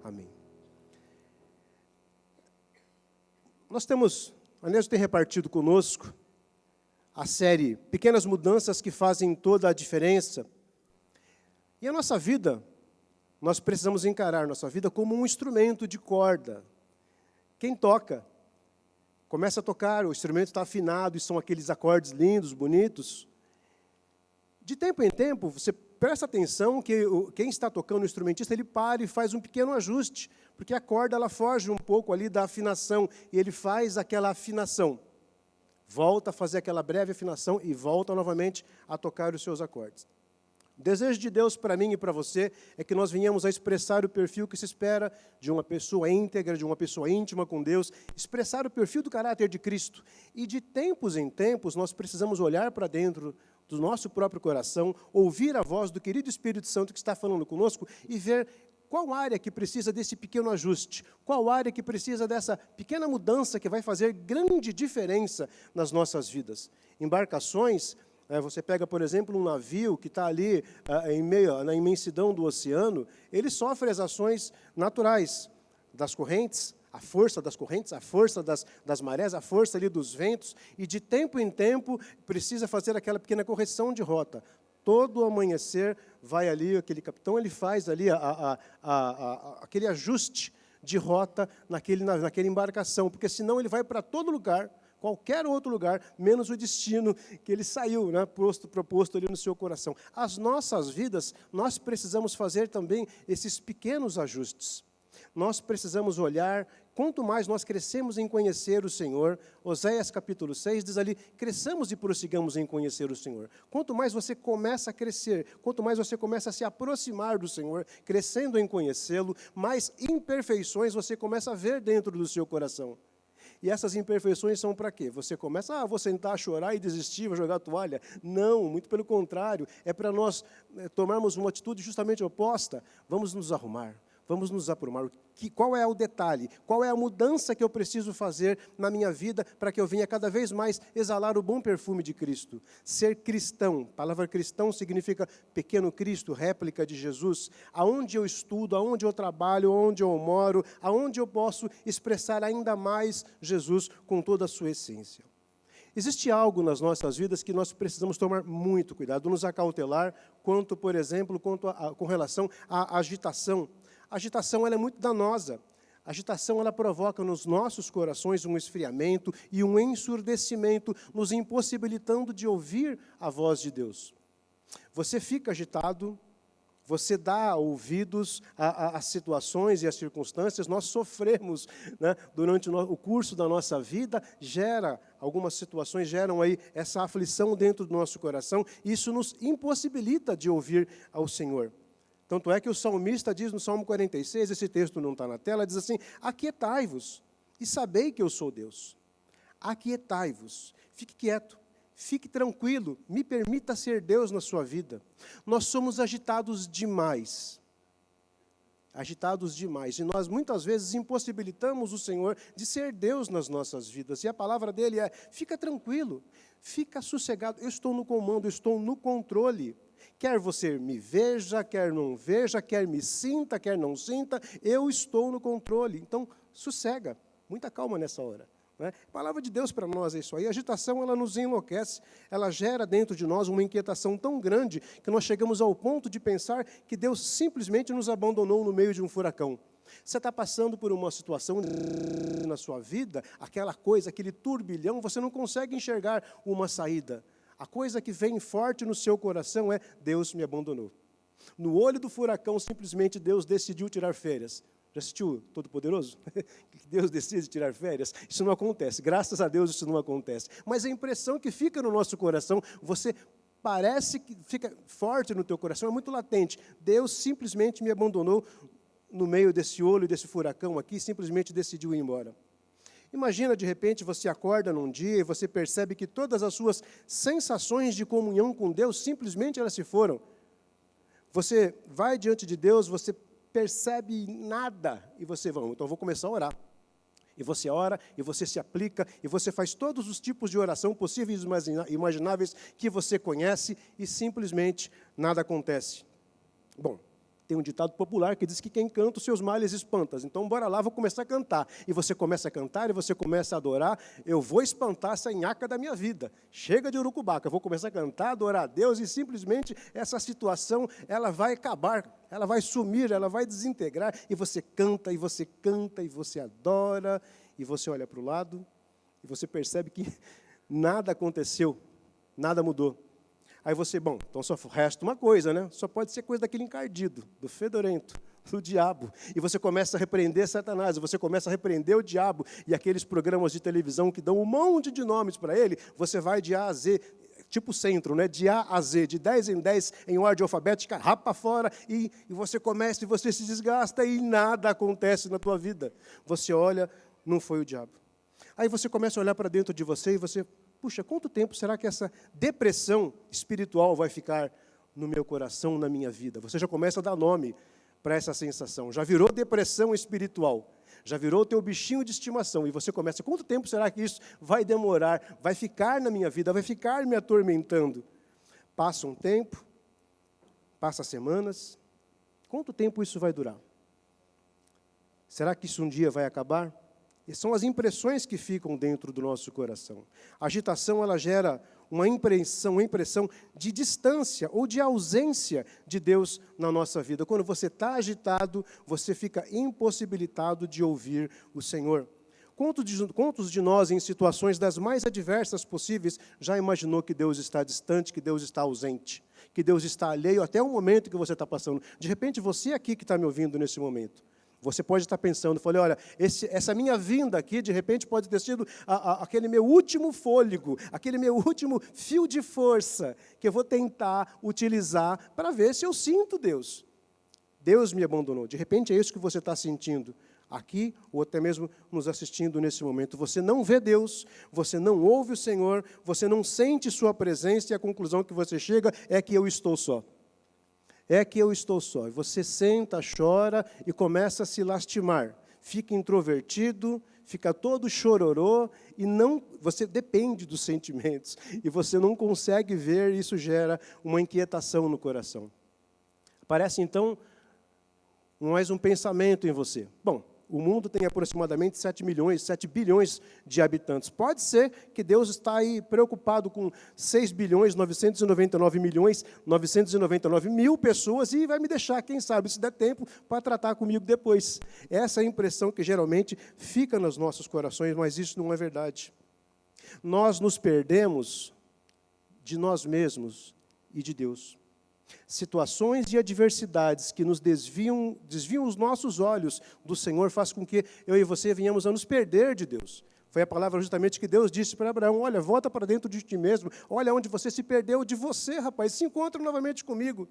Amém. A Neuza tem repartido conosco a série Pequenas Mudanças que Fazem Toda a Diferença. E a nossa vida, nós precisamos encarar nossa vida como um instrumento de corda. Quem toca, começa a tocar, o instrumento está afinado, e são aqueles acordes lindos, bonitos. De tempo em tempo, você presta atenção que quem está tocando, o instrumentista, ele para e faz um pequeno ajuste, porque a corda ela foge um pouco ali da afinação, e ele faz aquela afinação. Volta a fazer aquela breve afinação e volta novamente a tocar os seus acordes. O desejo de Deus para mim e para você é que nós venhamos a expressar o perfil que se espera de uma pessoa íntegra, de uma pessoa íntima com Deus, expressar o perfil do caráter de Cristo. E de tempos em tempos nós precisamos olhar para dentro do nosso próprio coração, ouvir a voz do querido Espírito Santo que está falando conosco e ver qual área que precisa desse pequeno ajuste, qual área que precisa dessa pequena mudança que vai fazer grande diferença nas nossas vidas. Embarcações, você pega, por exemplo, um navio que está ali em meio, na imensidão do oceano, ele sofre as ações naturais das correntes, a força das correntes, a força das marés, a força ali dos ventos, e de tempo em tempo precisa fazer aquela pequena correção de rota. Todo amanhecer vai ali, aquele capitão, ele faz ali aquele ajuste de rota naquela embarcação, porque senão ele vai para todo lugar, qualquer outro lugar, menos o destino que ele saiu, né, proposto ali no seu coração. As nossas vidas, nós precisamos fazer também esses pequenos ajustes. Nós precisamos olhar, quanto mais nós crescemos em conhecer o Senhor, Oséias capítulo 6 diz ali, cresçamos e prossigamos em conhecer o Senhor. Quanto mais você começa a crescer, quanto mais você começa a se aproximar do Senhor, crescendo em conhecê-lo, mais imperfeições você começa a ver dentro do seu coração. E essas imperfeições são para quê? Você começa, vou sentar, chorar e desistir, vou jogar a toalha. Não, muito pelo contrário, é para nós tomarmos uma atitude justamente oposta. Vamos nos arrumar. Vamos nos aprumar. Qual é o detalhe? Qual é a mudança que eu preciso fazer na minha vida para que eu venha cada vez mais exalar o bom perfume de Cristo? Ser cristão. A palavra cristão significa pequeno Cristo, réplica de Jesus. Aonde eu estudo, aonde eu trabalho, aonde eu moro, aonde eu posso expressar ainda mais Jesus com toda a sua essência. Existe algo nas nossas vidas que nós precisamos tomar muito cuidado, nos acautelar, por exemplo, com relação à agitação. A agitação ela é muito danosa. A agitação ela provoca nos nossos corações um esfriamento e um ensurdecimento, nos impossibilitando de ouvir a voz de Deus. Você fica agitado, você dá ouvidos às situações e às circunstâncias, nós sofremos, né, durante o curso da nossa vida, algumas situações geram aí essa aflição dentro do nosso coração, e isso nos impossibilita de ouvir ao Senhor. Tanto é que o salmista diz no Salmo 46, esse texto não está na tela, diz assim, aquietai-vos e sabei que eu sou Deus. Aquietai-vos, fique quieto, fique tranquilo, me permita ser Deus na sua vida. Nós somos agitados demais, e nós muitas vezes impossibilitamos o Senhor de ser Deus nas nossas vidas. E a palavra dele é, fica tranquilo, fica sossegado, eu estou no comando, eu estou no controle. Quer você me veja, quer não veja, quer me sinta, quer não sinta, eu estou no controle. Então, sossega, muita calma nessa hora. Né? A palavra de Deus para nós é isso aí. A agitação, ela nos enlouquece, ela gera dentro de nós uma inquietação tão grande que nós chegamos ao ponto de pensar que Deus simplesmente nos abandonou no meio de um furacão. Você está passando por uma situação na sua vida, aquela coisa, aquele turbilhão, você não consegue enxergar uma saída. A coisa que vem forte no seu coração é, Deus me abandonou. No olho do furacão, simplesmente Deus decidiu tirar férias. Já assistiu Todo-Poderoso? Deus decide tirar férias? Isso não acontece, graças a Deus isso não acontece. Mas a impressão que fica no nosso coração, parece que fica forte no teu coração, é muito latente. Deus simplesmente me abandonou no meio desse olho, desse furacão aqui, simplesmente decidiu ir embora. Imagina, de repente, você acorda num dia e você percebe que todas as suas sensações de comunhão com Deus, simplesmente elas se foram. Você vai diante de Deus, você percebe nada, e você vai, então eu vou começar a orar. E você ora, e você se aplica, e você faz todos os tipos de oração possíveis e imagináveis que você conhece, e simplesmente nada acontece. Bom, Tem um ditado popular que diz que quem canta os seus males espanta. Então, bora lá, vou começar a cantar. E você começa a cantar, e você começa a adorar. Eu vou espantar essa nhaca da minha vida. Chega de urucubaca, eu vou começar a cantar, adorar a Deus, e simplesmente essa situação, ela vai acabar, ela vai sumir, ela vai desintegrar. E você canta, e você canta, e você adora, e você olha para o lado, e você percebe que nada aconteceu, nada mudou. Aí você, bom, então só resta uma coisa, né? Só pode ser coisa daquele encardido, do fedorento, do diabo. E você começa a repreender Satanás, você começa a repreender o diabo. E aqueles programas de televisão que dão um monte de nomes para ele, você vai de A a Z, tipo centro, né? De A a Z, de 10 em 10, em ordem alfabética, rapa fora, e você começa, e você se desgasta, e nada acontece na tua vida. Você olha, não foi o diabo. Aí você começa a olhar para dentro de você, e você... Puxa, quanto tempo será que essa depressão espiritual vai ficar no meu coração, na minha vida? Você já começa a dar nome para essa sensação. Já virou depressão espiritual. Já virou o teu bichinho de estimação. E você começa, quanto tempo será que isso vai demorar? Vai ficar na minha vida? Vai ficar me atormentando? Passa um tempo, passa semanas. Quanto tempo isso vai durar? Será que isso um dia vai acabar? E são as impressões que ficam dentro do nosso coração. A agitação, ela gera uma impressão de distância ou de ausência de Deus na nossa vida. Quando você está agitado, você fica impossibilitado de ouvir o Senhor. Quantos de nós, em situações das mais adversas possíveis, já imaginou que Deus está distante, que Deus está ausente, que Deus está alheio até o momento que você está passando? De repente, você aqui que está me ouvindo nesse momento, você pode estar pensando, falei, olha, essa minha vinda aqui, de repente, pode ter sido aquele meu último fôlego, aquele meu último fio de força, que eu vou tentar utilizar para ver se eu sinto Deus. Deus me abandonou. De repente, é isso que você está sentindo aqui, ou até mesmo nos assistindo nesse momento. Você não vê Deus, você não ouve o Senhor, você não sente sua presença, e a conclusão que você chega é que eu estou só. É que eu estou só. Você senta, chora e começa a se lastimar. Fica introvertido, fica todo chororô, e você depende dos sentimentos. E você não consegue ver, e isso gera uma inquietação no coração. Aparece, então, mais um pensamento em você. Bom, o mundo tem aproximadamente 7 bilhões de habitantes. Pode ser que Deus está aí preocupado com 6.999.999.000 pessoas e vai me deixar, quem sabe, se der tempo, para tratar comigo depois. Essa é a impressão que geralmente fica nos nossos corações, mas isso não é verdade. Nós nos perdemos de nós mesmos e de Deus. Situações e adversidades que nos desviam os nossos olhos do Senhor, faz com que eu e você venhamos a nos perder de Deus. Foi a palavra justamente que Deus disse para Abraão, olha, volta para dentro de ti mesmo, olha onde você se perdeu de você, rapaz, se encontra novamente comigo.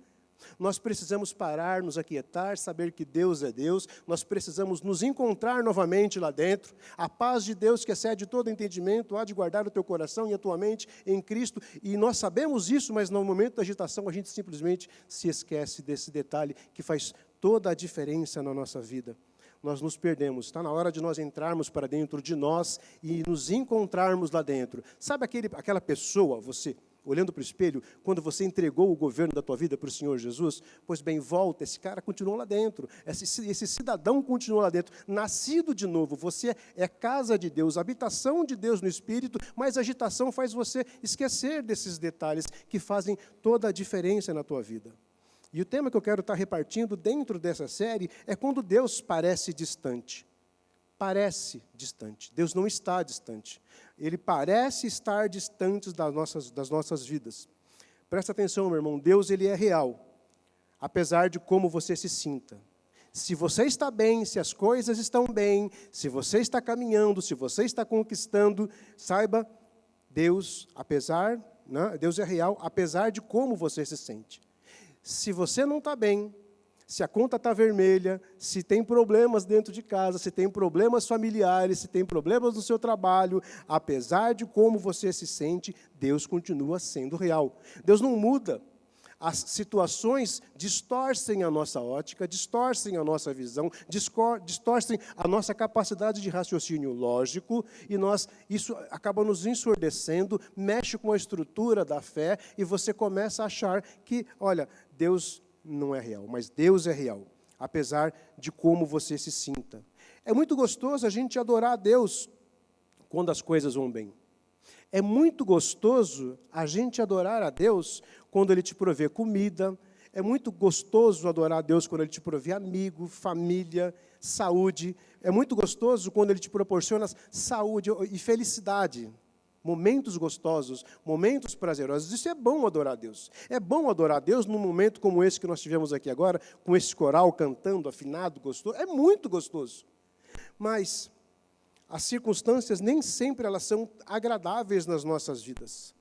Nós precisamos parar, nos aquietar, saber que Deus é Deus, nós precisamos nos encontrar novamente lá dentro. A paz de Deus, que excede todo entendimento, há de guardar o teu coração e a tua mente em Cristo, e nós sabemos isso, mas no momento da agitação a gente simplesmente se esquece desse detalhe que faz toda a diferença na nossa vida. Nós nos perdemos, está na hora de nós entrarmos para dentro de nós e nos encontrarmos lá dentro. Sabe aquela pessoa, você... olhando para o espelho, quando você entregou o governo da tua vida para o Senhor Jesus, pois bem, volta, esse cara continuou lá dentro, esse cidadão continuou lá dentro, nascido de novo, você é casa de Deus, habitação de Deus no Espírito, mas a agitação faz você esquecer desses detalhes que fazem toda a diferença na tua vida. E o tema que eu quero estar repartindo dentro dessa série é quando Deus parece distante. Parece distante. Deus não está distante. Ele parece estar distante das nossas vidas. Presta atenção, meu irmão. Deus, ele é real, apesar de como você se sinta. Se você está bem, se as coisas estão bem, se você está caminhando, se você está conquistando, saiba, Deus, Deus é real, apesar de como você se sente. Se você não está bem, se a conta está vermelha, se tem problemas dentro de casa, se tem problemas familiares, se tem problemas no seu trabalho, apesar de como você se sente, Deus continua sendo real. Deus não muda. As situações distorcem a nossa ótica, distorcem a nossa visão, distorcem a nossa capacidade de raciocínio lógico, e isso acaba nos ensurdecendo, mexe com a estrutura da fé, e você começa a achar que, olha, Deus não é real, mas Deus é real, apesar de como você se sinta. É muito gostoso a gente adorar a Deus quando as coisas vão bem. É muito gostoso a gente adorar a Deus quando Ele te provê comida. É muito gostoso adorar a Deus quando Ele te provê amigo, família, saúde. É muito gostoso quando Ele te proporciona saúde e felicidade. Momentos gostosos, momentos prazerosos. Isso é bom adorar a Deus. É bom adorar a Deus num momento como esse que nós tivemos aqui agora, com esse coral cantando, afinado, gostoso. É muito gostoso. Mas as circunstâncias nem sempre elas são agradáveis nas nossas vidas.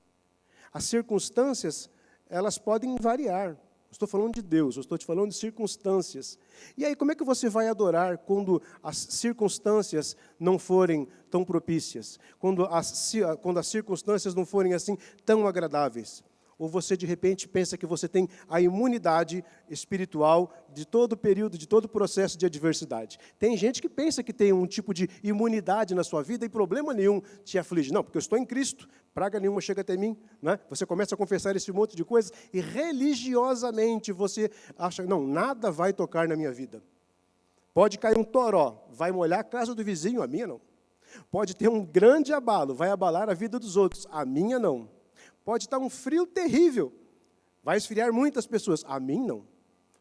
As circunstâncias, elas podem variar. Estou falando de Deus, eu estou te falando de circunstâncias. E aí, como é que você vai adorar quando as circunstâncias não forem tão propícias? Quando as circunstâncias não forem assim tão agradáveis? Ou você, de repente, pensa que você tem a imunidade espiritual de todo período, de todo processo de adversidade. Tem gente que pensa que tem um tipo de imunidade na sua vida e problema nenhum te aflige. Não, porque eu estou em Cristo, praga nenhuma chega até mim. Né? Você começa a confessar esse monte de coisas e religiosamente você acha, não, nada vai tocar na minha vida. Pode cair um toró, vai molhar a casa do vizinho, a minha não. Pode ter um grande abalo, vai abalar a vida dos outros, a minha não. Pode estar um frio terrível, vai esfriar muitas pessoas. A mim, não.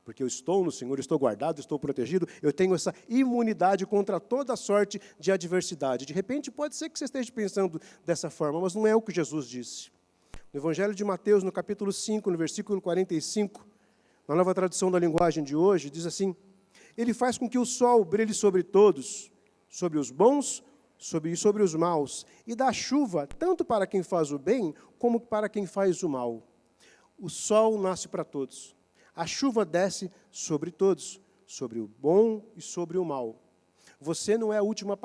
Porque eu estou no Senhor, estou guardado, estou protegido, eu tenho essa imunidade contra toda sorte de adversidade. De repente, pode ser que você esteja pensando dessa forma, mas não é o que Jesus disse. No Evangelho de Mateus, no capítulo 5, no versículo 45, na nova tradução da linguagem de hoje, diz assim: Ele faz com que o sol brilhe sobre todos, sobre os bons e sobre os maus, e dá chuva tanto para quem faz o bem, como para quem faz o mal. O sol nasce para todos. A chuva desce sobre todos, sobre o bom e sobre o mal. Você não é a última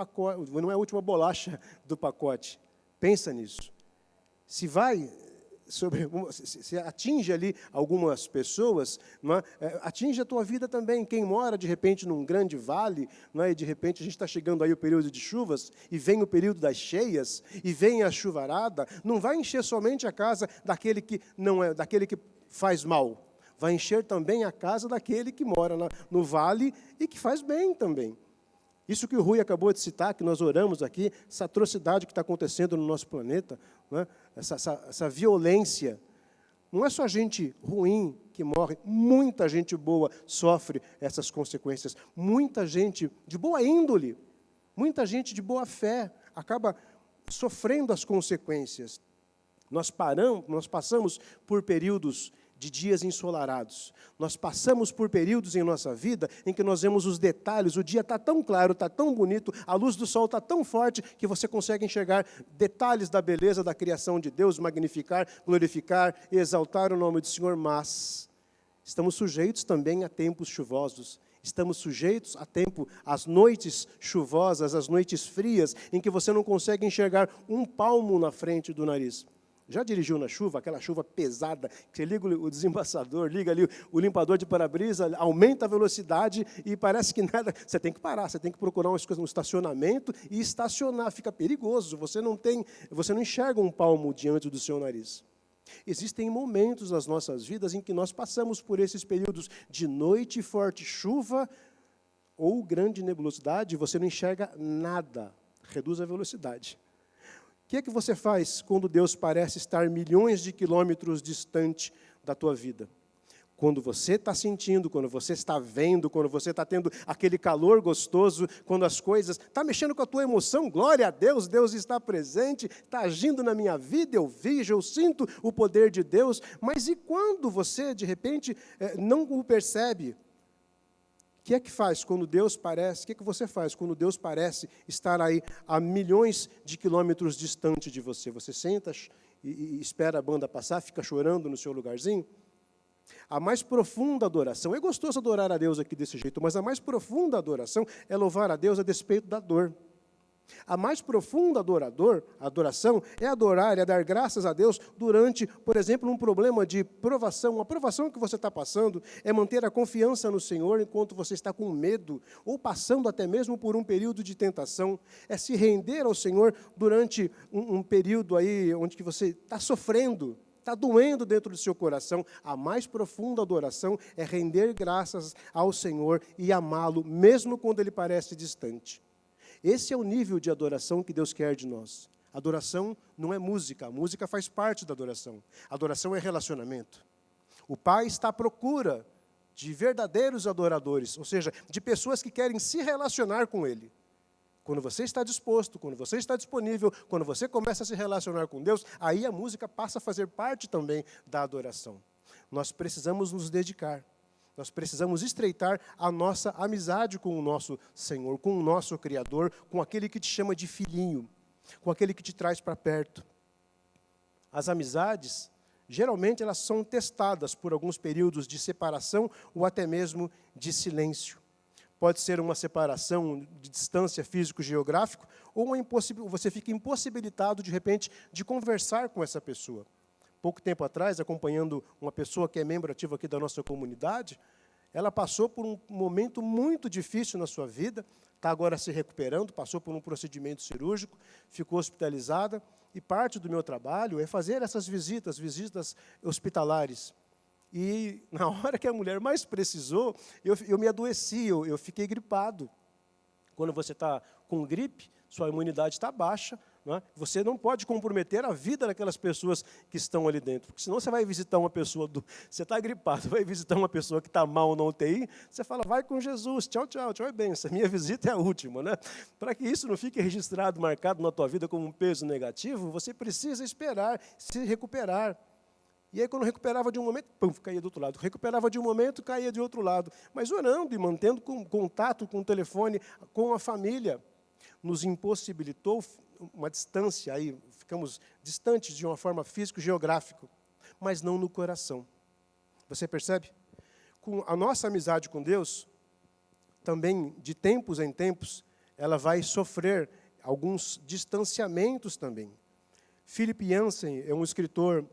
bolacha do pacote. Pensa nisso. Se atinge ali algumas pessoas, não é? Atinge a tua vida também. Quem mora, de repente, num grande vale, não é? E de repente a gente está chegando aí o período de chuvas, e vem o período das cheias, e vem a chuvarada, não vai encher somente a casa daquele que faz mal. Vai encher também a casa daquele que mora no vale e que faz bem também. Isso que o Rui acabou de citar, que nós oramos aqui, essa atrocidade que está acontecendo no nosso planeta, né? essa violência, não é só gente ruim que morre, muita gente boa sofre essas consequências, muita gente de boa índole, muita gente de boa fé acaba sofrendo as consequências. Nós passamos por períodos de dias ensolarados. Nós passamos por períodos em nossa vida em que nós vemos os detalhes, o dia está tão claro, está tão bonito, a luz do sol está tão forte que você consegue enxergar detalhes da beleza da criação de Deus, magnificar, glorificar e exaltar o nome do Senhor, mas estamos sujeitos também a tempos chuvosos. Estamos sujeitos às noites chuvosas, às noites frias, em que você não consegue enxergar um palmo na frente do nariz. Já dirigiu na chuva, aquela chuva pesada, que você liga o desembaçador, liga ali o limpador de para-brisa, aumenta a velocidade e parece que nada... Você tem que parar, você tem que procurar um estacionamento e estacionar, fica perigoso, você não enxerga um palmo diante do seu nariz. Existem momentos nas nossas vidas em que nós passamos por esses períodos de noite, forte chuva ou grande nebulosidade, você não enxerga nada, reduz a velocidade. O que você faz quando Deus parece estar milhões de quilômetros distante da tua vida? Quando você está sentindo, quando você está vendo, quando você está tendo aquele calor gostoso, quando as coisas estão mexendo com a tua emoção, glória a Deus, Deus está presente, está agindo na minha vida, eu vejo, eu sinto o poder de Deus, mas e quando você, de repente, não o percebe? O que faz quando Deus parece? O que você faz quando Deus parece estar aí a milhões de quilômetros distante de você? Você senta e espera a banda passar, fica chorando no seu lugarzinho? A mais profunda adoração, é gostoso adorar a Deus aqui desse jeito, mas a mais profunda adoração é louvar a Deus a despeito da dor. A mais profunda adoração é adorar, é dar graças a Deus durante, por exemplo, um problema de provação, uma provação que você está passando, é manter a confiança no Senhor enquanto você está com medo, ou passando até mesmo por um período de tentação, é se render ao Senhor durante um período aí onde que você está sofrendo. está doendo dentro do seu coração, a mais profunda adoração é render graças ao Senhor e amá-lo, mesmo quando Ele parece distante. Esse é o nível de adoração que Deus quer de nós. Adoração não é música, a música faz parte da adoração. Adoração é relacionamento. O Pai está à procura de verdadeiros adoradores, ou seja, de pessoas que querem se relacionar com Ele. Quando você está disposto, quando você está disponível, quando você começa a se relacionar com Deus, aí a música passa a fazer parte também da adoração. Nós precisamos nos dedicar, nós precisamos estreitar a nossa amizade com o nosso Senhor, com o nosso Criador, com aquele que te chama de filhinho, com aquele que te traz para perto. As amizades, geralmente, elas são testadas por alguns períodos de separação ou até mesmo de silêncio. Pode ser uma separação de distância físico-geográfico, ou você fica impossibilitado, de repente, de conversar com essa pessoa. Pouco tempo atrás, acompanhando uma pessoa que é membro ativo aqui da nossa comunidade, ela passou por um momento muito difícil na sua vida, está agora se recuperando, passou por um procedimento cirúrgico, ficou hospitalizada, e parte do meu trabalho é fazer essas visitas hospitalares. E na hora que a mulher mais precisou, eu me adoeci, eu fiquei gripado. Quando você está com gripe, sua imunidade está baixa, não é? Você não pode comprometer a vida daquelas pessoas que estão ali dentro. Porque senão você vai visitar uma pessoa, você está gripado, vai visitar uma pessoa que está mal na UTI, você fala, vai com Jesus, tchau, tchau, tchau, é bem, essa minha visita é a última. Né? Para que isso não fique registrado, marcado na tua vida como um peso negativo, você precisa esperar, se recuperar. E aí, quando recuperava de um momento, pum, caía do outro lado. Recuperava de um momento, caía de outro lado. Mas orando e mantendo contato com o telefone, com a família, nos impossibilitou uma distância, aí ficamos distantes de uma forma físico-geográfica, mas não no coração. Você percebe? Com a nossa amizade com Deus, também, de tempos em tempos, ela vai sofrer alguns distanciamentos também. Philip Yancey é um escritor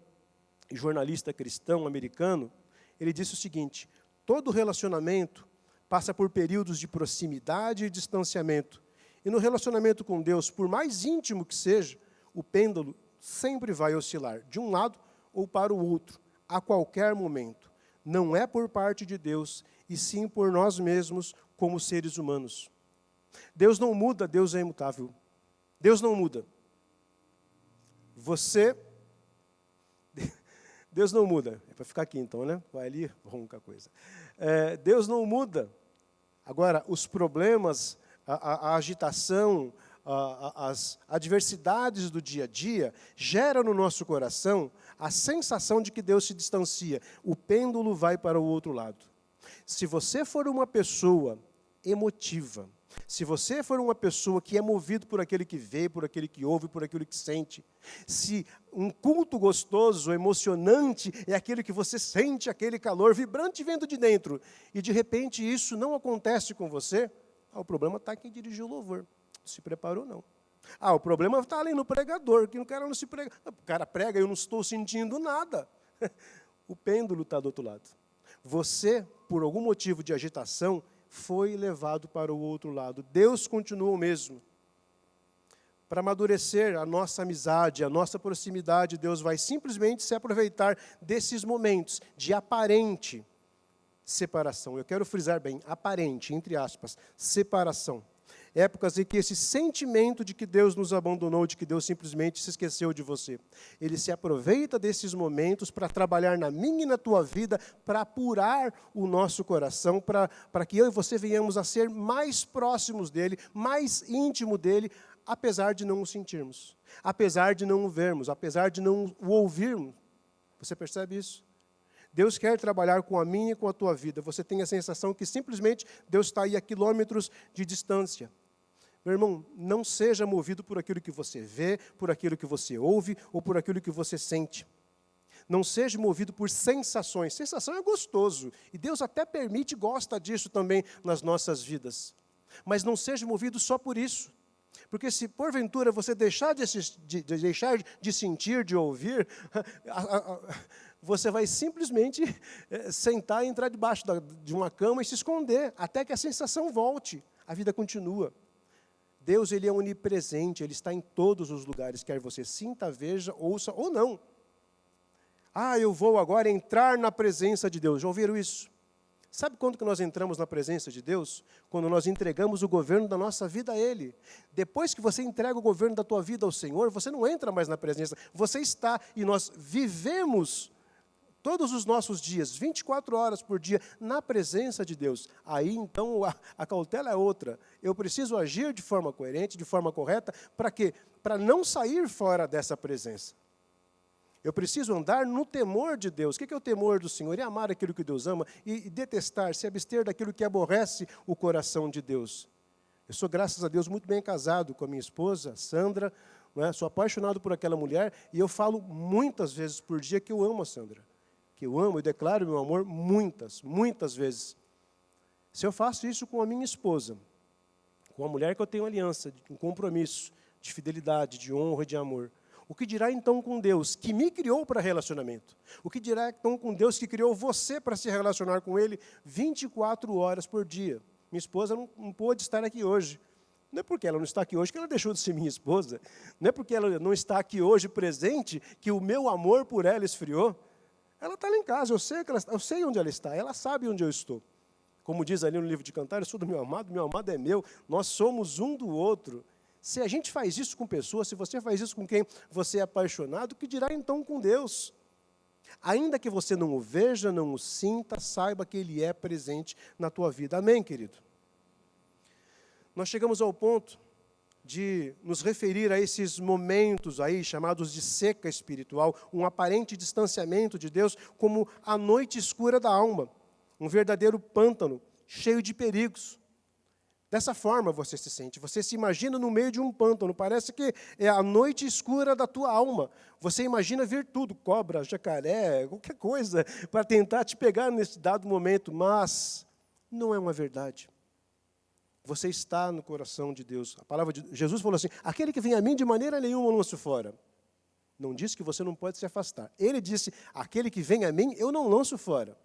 e jornalista cristão americano, ele disse o seguinte, todo relacionamento passa por períodos de proximidade e distanciamento. E no relacionamento com Deus, por mais íntimo que seja, o pêndulo sempre vai oscilar de um lado ou para o outro, a qualquer momento. Não é por parte de Deus, e sim por nós mesmos como seres humanos. Deus não muda, Deus é imutável. Deus não muda. Deus não muda. É para ficar aqui então, né? Vai ali, ronca a coisa. Deus não muda. Agora, os problemas, a agitação, as adversidades do dia a dia, geram no nosso coração a sensação de que Deus se distancia. O pêndulo vai para o outro lado. Se você for uma pessoa emotiva, se você for uma pessoa que é movido por aquele que vê, por aquele que ouve, por aquele que sente, se um culto gostoso, emocionante, é aquele que você sente aquele calor vibrante vindo de dentro, e de repente isso não acontece com você, o problema está quem dirigiu o louvor, não se preparou não. O problema está ali no pregador, que o cara não se prega. O cara prega e eu não estou sentindo nada. O pêndulo está do outro lado. Você, por algum motivo de agitação, foi levado para o outro lado. Deus continua o mesmo. Para amadurecer a nossa amizade, a nossa proximidade, Deus vai simplesmente se aproveitar desses momentos de aparente separação. Eu quero frisar bem, aparente, entre aspas, separação. Épocas em que esse sentimento de que Deus nos abandonou, de que Deus simplesmente se esqueceu de você, Ele se aproveita desses momentos para trabalhar na minha e na tua vida, para apurar o nosso coração, para que eu e você venhamos a ser mais próximos dEle, mais íntimo dEle, apesar de não o sentirmos, apesar de não o vermos, apesar de não o ouvirmos. Você percebe isso? Deus quer trabalhar com a minha e com a tua vida. Você tem a sensação que simplesmente Deus está aí a quilômetros de distância. Meu irmão, não seja movido por aquilo que você vê, por aquilo que você ouve ou por aquilo que você sente. Não seja movido por sensações. Sensação é gostoso. E Deus até permite e gosta disso também nas nossas vidas. Mas não seja movido só por isso. Porque se porventura você deixar de sentir, de ouvir, você vai simplesmente sentar e entrar debaixo de uma cama e se esconder, até que a sensação volte. A vida continua. Deus, Ele é onipresente, Ele está em todos os lugares, quer você sinta, veja, ouça ou não. eu vou agora entrar na presença de Deus. Já ouviram isso? Sabe quando que nós entramos na presença de Deus? Quando nós entregamos o governo da nossa vida a Ele. Depois que você entrega o governo da tua vida ao Senhor, você não entra mais na presença. Você está, e nós vivemos todos os nossos dias, 24 horas por dia, na presença de Deus. Aí, então, a cautela é outra. Eu preciso agir de forma coerente, de forma correta, para quê? Para não sair fora dessa presença. Eu preciso andar no temor de Deus. O que é o temor do Senhor? É amar aquilo que Deus ama e detestar, se abster daquilo que aborrece o coração de Deus. Eu sou, graças a Deus, muito bem casado com a minha esposa, Sandra. Não é? Sou apaixonado por aquela mulher e eu falo muitas vezes por dia que eu amo a Sandra. Que eu amo e declaro meu amor muitas vezes. Se eu faço isso com a minha esposa, com a mulher que eu tenho aliança, um compromisso de fidelidade, de honra e de amor, o que dirá então com Deus, que me criou para relacionamento? O que dirá então com Deus, que criou você para se relacionar com Ele 24 horas por dia? Minha esposa não pôde estar aqui hoje. Não é porque ela não está aqui hoje que ela deixou de ser minha esposa. Não é porque ela não está aqui hoje presente que o meu amor por ela esfriou. Ela está lá em casa, eu sei onde ela está, ela sabe onde eu estou. Como diz ali no livro de Cantares, eu sou do meu amado é meu, nós somos um do outro. Se a gente faz isso com pessoas, se você faz isso com quem você é apaixonado, o que dirá então com Deus? Ainda que você não o veja, não o sinta, saiba que Ele é presente na tua vida. Amém, querido? Nós chegamos ao ponto de nos referir a esses momentos aí, chamados de seca espiritual, um aparente distanciamento de Deus, como a noite escura da alma, um verdadeiro pântano, cheio de perigos. Dessa forma você se imagina no meio de um pântano, parece que é a noite escura da tua alma. Você imagina ver tudo, cobra, jacaré, qualquer coisa, para tentar te pegar nesse dado momento, mas não é uma verdade. Você está no coração de Deus. A palavra de Jesus falou assim, aquele que vem a mim de maneira nenhuma eu lanço fora. Não disse que você não pode se afastar. Ele disse, aquele que vem a mim eu não lanço fora.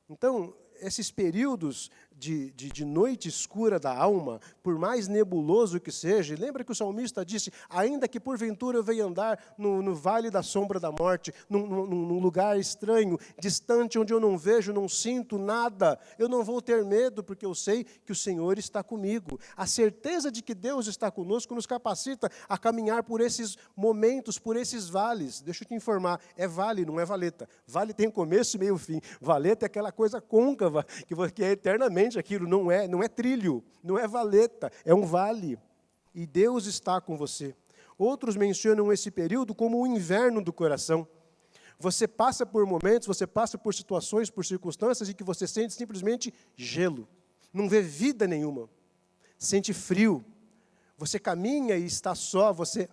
Então, esses períodos de noite escura da alma, por mais nebuloso que seja, lembra que o salmista disse, ainda que porventura eu venha andar no vale da sombra da morte, num lugar estranho, distante, onde eu não vejo, não sinto nada, eu não vou ter medo, porque eu sei que o Senhor está comigo. A certeza de que Deus está conosco nos capacita a caminhar por esses momentos, por esses vales. Deixa eu te informar, é vale, não é valeta. Vale tem começo, meio e fim. Valeta é aquela coisa côncava, que é eternamente aquilo, não é trilho, não é valeta, é um vale. E Deus está com você. Outros mencionam esse período como o inverno do coração. Você passa por momentos, você passa por situações, por circunstâncias em que você sente simplesmente gelo. Não vê vida nenhuma. Sente frio. Você caminha e está só, você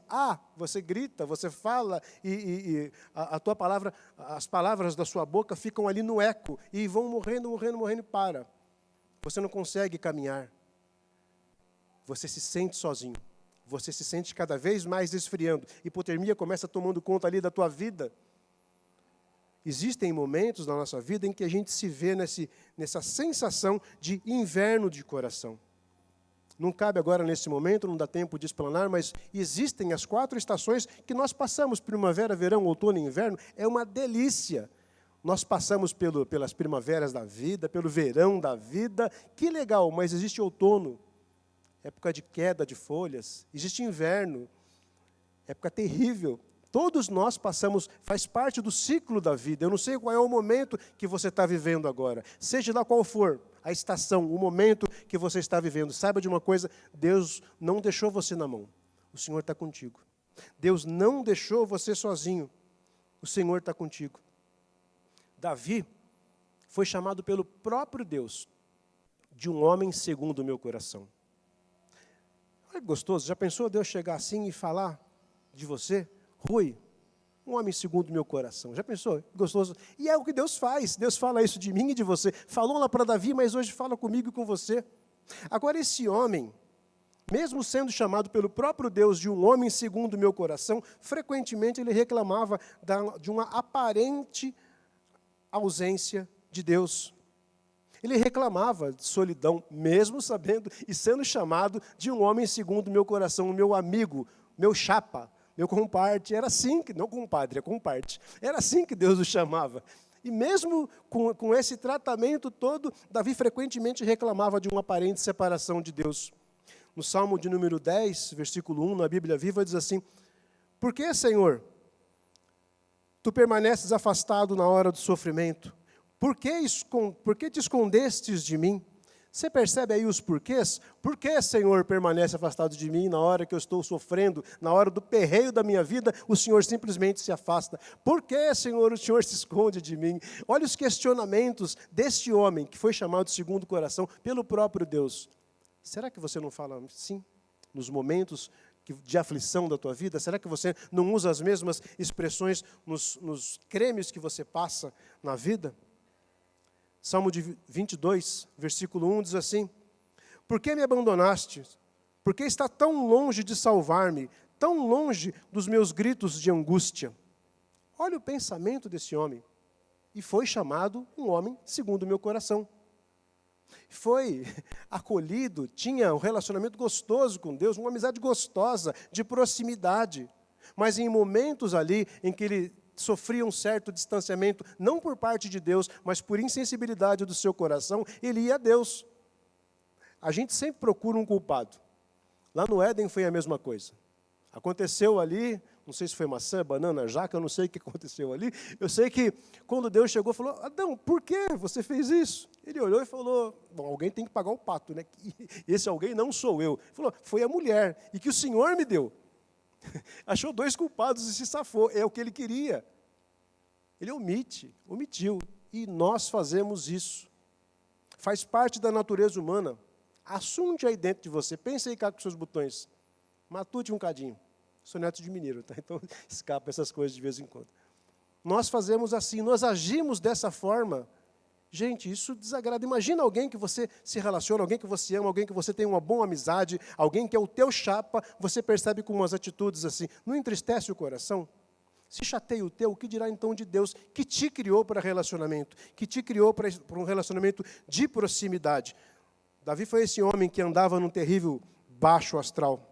grita, você fala e a tua palavra, as palavras da sua boca ficam ali no eco e vão morrendo e para. Você não consegue caminhar. Você se sente sozinho. Você se sente cada vez mais esfriando. Hipotermia começa tomando conta ali da tua vida. Existem momentos na nossa vida em que a gente se vê nessa sensação de inverno de coração. Não cabe agora nesse momento, não dá tempo de explanar, mas existem as 4 estações que nós passamos, primavera, verão, outono e inverno, é uma delícia. Nós passamos pelas primaveras da vida, pelo verão da vida, que legal, mas existe outono, época de queda de folhas, existe inverno, época terrível. Todos nós passamos, faz parte do ciclo da vida. Eu não sei qual é o momento que você está vivendo agora, seja lá qual for a estação, o momento que você está vivendo. Saiba de uma coisa, Deus não deixou você na mão, o Senhor está contigo. Deus não deixou você sozinho, o Senhor está contigo. Davi foi chamado pelo próprio Deus de um homem segundo o meu coração. Olha que gostoso, já pensou Deus chegar assim e falar de você? Rui, um homem segundo o meu coração. Já pensou? Gostoso. E é o que Deus faz. Deus fala isso de mim e de você. Falou lá para Davi, mas hoje fala comigo e com você. Agora esse homem, mesmo sendo chamado pelo próprio Deus de um homem segundo o meu coração, frequentemente ele reclamava de uma aparente ausência de Deus. Ele reclamava de solidão, mesmo sabendo e sendo chamado de um homem segundo o meu coração, o meu amigo, meu chapa, meu comparte. Era assim, não compadre, é comparte. Era assim que Deus o chamava. E mesmo com esse tratamento todo, Davi frequentemente reclamava de uma aparente separação de Deus. No Salmo de número 10, versículo 1, na Bíblia Viva, diz assim: por que, Senhor, tu permaneces afastado na hora do sofrimento? Por que te escondestes de mim? Você percebe aí os porquês? Por que, Senhor, permanece afastado de mim na hora que eu estou sofrendo, na hora do perreio da minha vida, o Senhor simplesmente se afasta? Por que, Senhor, o Senhor se esconde de mim? Olha os questionamentos deste homem que foi chamado segundo o coração pelo próprio Deus. Será que você não fala sim nos momentos de aflição da tua vida? Será que você não usa as mesmas expressões nos cremes que você passa na vida? Salmo de 22, versículo 1 diz assim: por que me abandonaste? Por que está tão longe de salvar-me, tão longe dos meus gritos de angústia? Olha o pensamento desse homem. E foi chamado um homem segundo o meu coração. Foi acolhido, tinha um relacionamento gostoso com Deus, uma amizade gostosa, de proximidade. Mas em momentos ali em que ele sofria um certo distanciamento, não por parte de Deus, mas por insensibilidade do seu coração, ele ia a Deus. A gente sempre procura um culpado. Lá no Éden foi a mesma coisa. Aconteceu ali, não sei se foi maçã, banana, jaca, eu não sei o que aconteceu ali. Eu sei que quando Deus chegou, falou: Adão, por que você fez isso? Ele olhou e falou: bom, alguém tem que pagar o pato, né? Esse alguém não sou eu. Ele falou: foi a mulher, e que o Senhor me deu. Achou dois culpados e se safou. É o que ele queria. Ele omitiu. E nós fazemos isso. Faz parte da natureza humana. Assunte aí dentro de você. Pense aí cá com seus botões. Matute um cadinho. Sou neto de mineiro, tá? Então escapa essas coisas de vez em quando. Nós fazemos assim, nós agimos dessa forma. Gente, isso desagrada. Imagina alguém que você se relaciona, alguém que você ama, alguém que você tem uma boa amizade, alguém que é o teu chapa, você percebe com umas atitudes assim, não entristece o coração? Se chateia o teu, o que dirá então de Deus, que te criou para relacionamento, que te criou para um relacionamento de proximidade? Davi foi esse homem que andava num terrível baixo astral.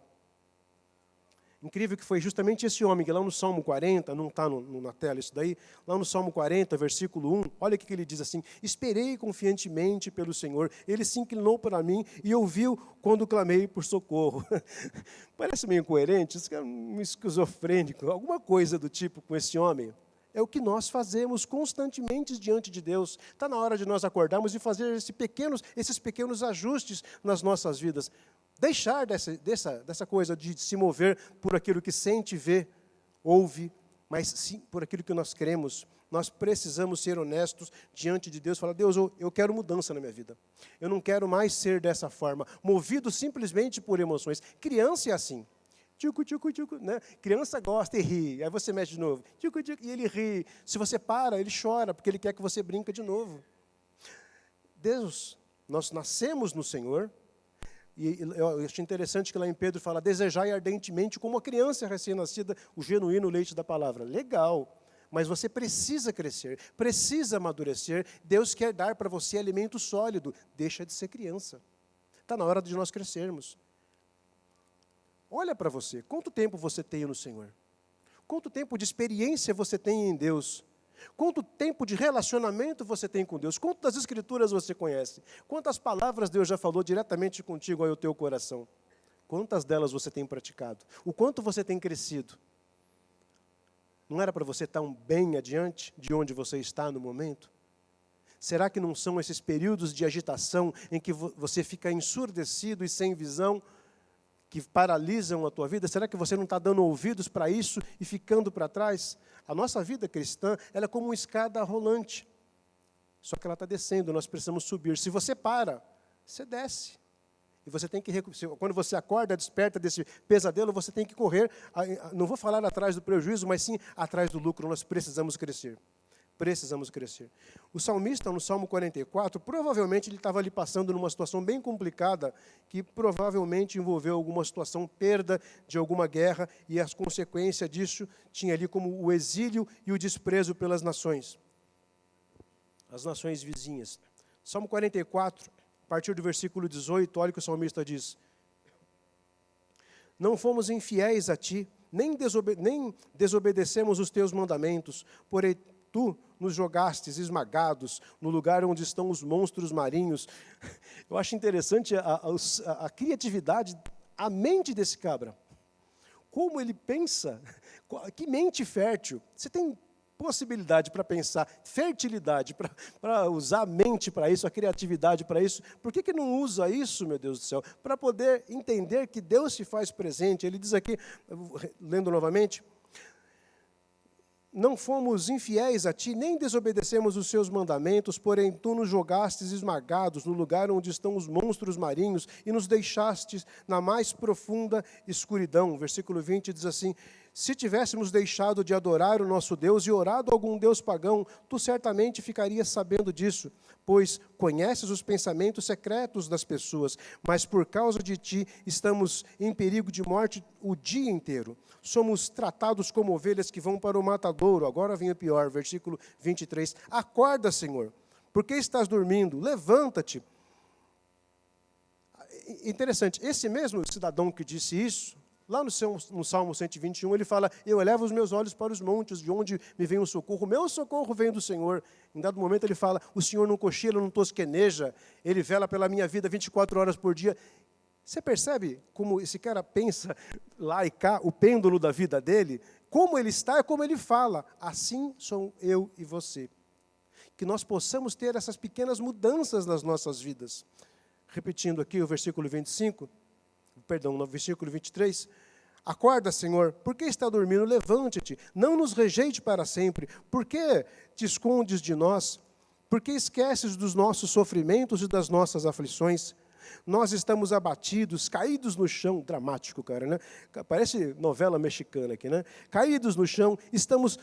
Incrível que foi justamente esse homem que lá no Salmo 40, não está na tela isso daí, lá no Salmo 40, versículo 1, olha o que ele diz assim: esperei confiantemente pelo Senhor, Ele se inclinou para mim e ouviu quando clamei por socorro. Parece meio incoerente, isso é um esquizofrênico, alguma coisa do tipo com esse homem. É o que nós fazemos constantemente diante de Deus. Está na hora de nós acordarmos e fazer esses pequenos ajustes nas nossas vidas. Deixar dessa coisa de se mover por aquilo que sente, vê, ouve, mas sim por aquilo que nós cremos. Nós precisamos ser honestos diante de Deus. Falar: Deus, eu quero mudança na minha vida. Eu não quero mais ser dessa forma, movido simplesmente por emoções. Criança é assim. Tchucu, tchucu, tchucu, né? Criança gosta e ri. Aí você mexe de novo. Tchucu, tchucu, e ele ri. Se você para, ele chora, porque ele quer que você brinque de novo. Deus, nós nascemos no Senhor. E eu achei interessante que lá em Pedro fala: desejai ardentemente, como a criança recém-nascida, o genuíno leite da palavra. Legal, mas você precisa crescer, precisa amadurecer. Deus quer dar para você alimento sólido. Deixa de ser criança. Está na hora de nós crescermos. Olha para você, quanto tempo você tem no Senhor? Quanto tempo de experiência você tem em Deus? Quanto tempo de relacionamento você tem com Deus? Quantas escrituras você conhece? Quantas palavras Deus já falou diretamente contigo ao teu coração? Quantas delas você tem praticado? O quanto você tem crescido? Não era para você estar bem adiante de onde você está no momento? Será que não são esses períodos de agitação em que você fica ensurdecido e sem visão, que paralisam a tua vida? Será que você não está dando ouvidos para isso e ficando para trás? A nossa vida cristã, ela é como uma escada rolante. Só que ela está descendo, nós precisamos subir. Se você para, você desce. E você tem que, quando você acorda, desperta desse pesadelo, você tem que correr, não vou falar atrás do prejuízo, mas sim atrás do lucro. Nós precisamos crescer. Precisamos crescer. O salmista, no Salmo 44, provavelmente ele estava ali passando numa situação bem complicada, que provavelmente envolveu alguma situação, perda de alguma guerra, e as consequências disso tinha ali como o exílio e o desprezo pelas nações, as nações vizinhas. Salmo 44, a partir do versículo 18, olha o que o salmista diz: não fomos infiéis a ti, nem desobedecemos os teus mandamentos, porém tu nos jogastes esmagados no lugar onde estão os monstros marinhos. Eu acho interessante a criatividade, a mente desse cabra. Como ele pensa, que mente fértil. Você tem possibilidade para pensar, fertilidade, para usar a mente para isso, a criatividade para isso. Por que não usa isso, meu Deus do céu? Para poder entender que Deus se faz presente. Ele diz aqui, lendo novamente, não fomos infiéis a ti, nem desobedecemos os seus mandamentos, porém tu nos jogastes esmagados no lugar onde estão os monstros marinhos e nos deixastes na mais profunda escuridão. Versículo 20 diz assim, se tivéssemos deixado de adorar o nosso Deus e orado a algum Deus pagão, tu certamente ficarias sabendo disso, pois conheces os pensamentos secretos das pessoas, mas por causa de ti estamos em perigo de morte o dia inteiro. Somos tratados como ovelhas que vão para o matadouro. Agora vem o pior, versículo 23. Acorda, Senhor, porque estás dormindo? Levanta-te. Interessante, esse mesmo cidadão que disse isso, lá no Salmo 121, ele fala, eu elevo os meus olhos para os montes, de onde me vem o socorro. O meu socorro vem do Senhor. Em dado momento ele fala, o Senhor não cochila, não tosqueneja, ele vela pela minha vida 24 horas por dia. Você percebe como esse cara pensa lá e cá, o pêndulo da vida dele? Como ele está é como ele fala. Assim sou eu e você. Que nós possamos ter essas pequenas mudanças nas nossas vidas. Repetindo aqui o versículo 25, no versículo 23. Acorda, Senhor, por que está dormindo? Levante-te, não nos rejeite para sempre. Por que te escondes de nós? Por que esqueces dos nossos sofrimentos e das nossas aflições? Nós estamos abatidos, caídos no chão, dramático, cara, né? Parece novela mexicana aqui, né? Caídos no chão, estamos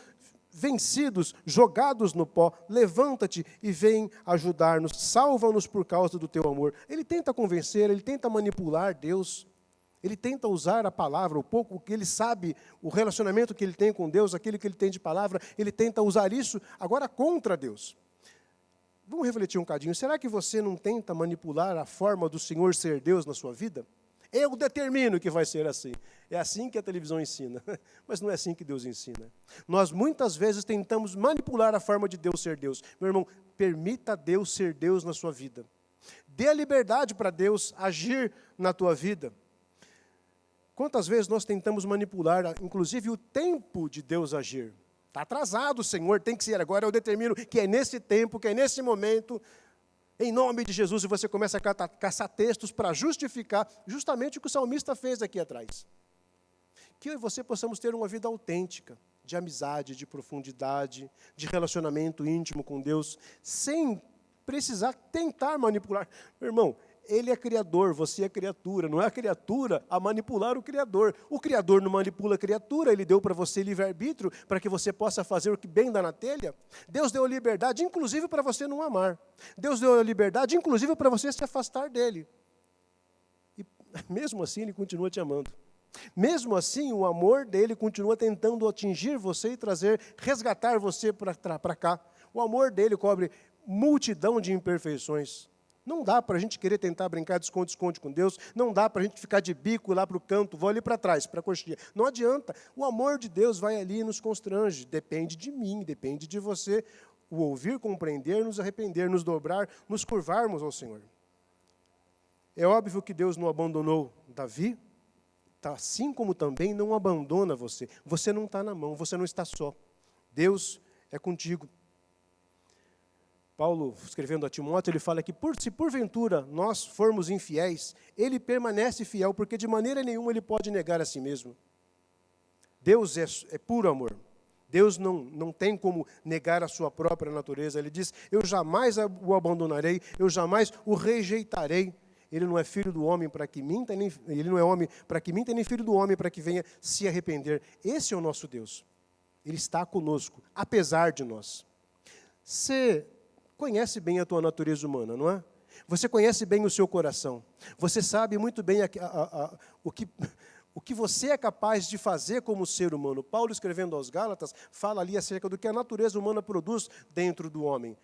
vencidos, jogados no pó. Levanta-te e vem ajudar-nos, salva-nos por causa do teu amor. Ele tenta convencer, ele tenta manipular Deus, ele tenta usar a palavra, o pouco que ele sabe, o relacionamento que ele tem com Deus, aquilo que ele tem de palavra, ele tenta usar isso agora contra Deus. Vamos refletir um cadinho. Será que você não tenta manipular a forma do Senhor ser Deus na sua vida? Eu determino que vai ser assim. É assim que a televisão ensina. Mas não é assim que Deus ensina. Nós muitas vezes tentamos manipular a forma de Deus ser Deus. Meu irmão, permita Deus ser Deus na sua vida. Dê a liberdade para Deus agir na tua vida. Quantas vezes nós tentamos manipular, inclusive, o tempo de Deus agir? Está atrasado, Senhor, tem que ser agora, eu determino que é nesse tempo, que é nesse momento, em nome de Jesus, e você começa a caçar textos para justificar justamente o que o salmista fez aqui atrás. Que eu e você possamos ter uma vida autêntica, de amizade, de profundidade, de relacionamento íntimo com Deus, sem precisar tentar manipular. Meu irmão, Ele é Criador, você é criatura, não é a criatura a manipular o Criador. O Criador não manipula a criatura, Ele deu para você livre-arbítrio, para que você possa fazer o que bem dá na telha. Deus deu a liberdade, inclusive, para você não amar. Deus deu a liberdade, inclusive, para você se afastar dEle. E mesmo assim, Ele continua te amando. Mesmo assim, o amor dEle continua tentando atingir você e resgatar você para cá. O amor dEle cobre multidão de imperfeições. Não dá para a gente querer tentar brincar de esconde-esconde com Deus, não dá para a gente ficar de bico lá para o canto, vou ali para trás, para a coxinha. Não adianta, o amor de Deus vai ali e nos constrange, depende de mim, depende de você, o ouvir, compreender, nos arrepender, nos dobrar, nos curvarmos ao Senhor. É óbvio que Deus não abandonou Davi, assim como também não abandona você. Você não está na mão, você não está só. Deus é contigo. Paulo, escrevendo a Timóteo, ele fala que se porventura nós formos infiéis, ele permanece fiel, porque de maneira nenhuma ele pode negar a si mesmo. Deus é puro amor. Deus não tem como negar a sua própria natureza. Ele diz, eu jamais o abandonarei, eu jamais o rejeitarei. Ele não é filho do homem para que minta, ele não é homem para que minta, nem filho do homem para que venha se arrepender. Esse é o nosso Deus. Ele está conosco, apesar de nós. Você conhece bem a tua natureza humana, não é? Você conhece bem o seu coração. Você sabe muito bem o que você é capaz de fazer como ser humano. Paulo, escrevendo aos Gálatas, fala ali acerca do que a natureza humana produz dentro do homem.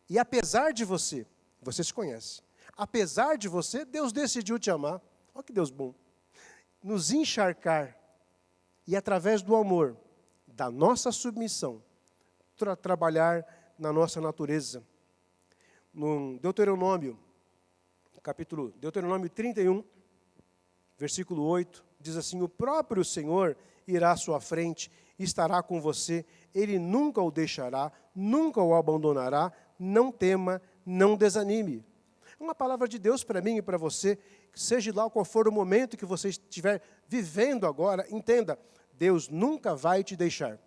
E apesar de você se conhece. Apesar de você, Deus decidiu te amar. Olha que Deus bom. Nos encharcar e através do amor, da nossa submissão, trabalhar na nossa natureza. No Deuteronômio 31, versículo 8, diz assim: o próprio Senhor irá à sua frente e estará com você, Ele nunca o deixará, nunca o abandonará, não tema, não desanime. Uma palavra de Deus para mim e para você, seja lá qual for o momento que você estiver vivendo agora, entenda, Deus nunca vai te deixar.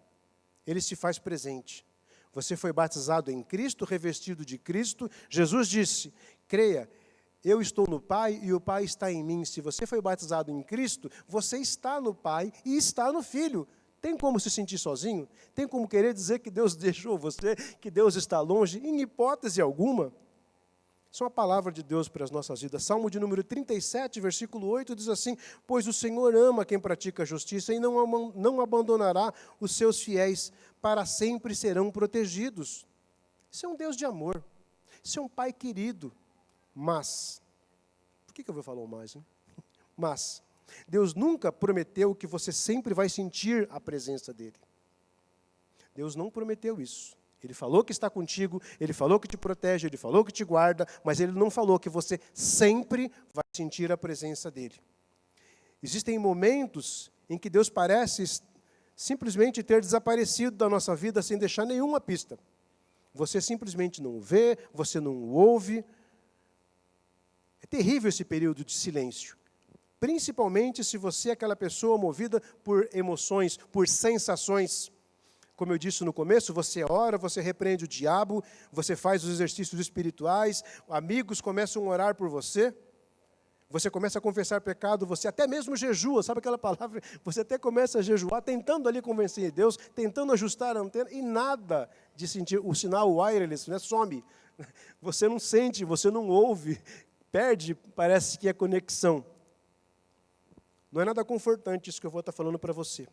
Ele se faz presente. Você foi batizado em Cristo, revestido de Cristo. Jesus disse, creia, eu estou no Pai e o Pai está em mim. Se você foi batizado em Cristo, você está no Pai e está no Filho. Tem como se sentir sozinho? Tem como querer dizer que Deus deixou você, que Deus está longe? Em hipótese alguma. Isso é uma palavra de Deus para as nossas vidas. Salmo de número 37, versículo 8, diz assim: pois o Senhor ama quem pratica a justiça e não abandonará os seus fiéis, para sempre serão protegidos. Isso é um Deus de amor. Isso é um Pai querido. Mas, por que eu vou falar mais, hein? Mas, Deus nunca prometeu que você sempre vai sentir a presença dEle. Deus não prometeu isso. Ele falou que está contigo, Ele falou que te protege, Ele falou que te guarda, mas Ele não falou que você sempre vai sentir a presença dEle. Existem momentos em que Deus parece simplesmente ter desaparecido da nossa vida sem deixar nenhuma pista. Você simplesmente não o vê, você não o ouve. É terrível esse período de silêncio. Principalmente se você é aquela pessoa movida por emoções, por sensações. Como eu disse no começo, você ora, você repreende o diabo, você faz os exercícios espirituais, amigos começam a orar por você, você começa a confessar pecado, você até mesmo jejua, sabe aquela palavra? Você até começa a jejuar, tentando ali convencer Deus, tentando ajustar a antena, e nada de sentir o sinal wireless, né, some. Você não sente, você não ouve, perde, parece que é conexão. Não é nada confortante isso que eu vou estar falando para você,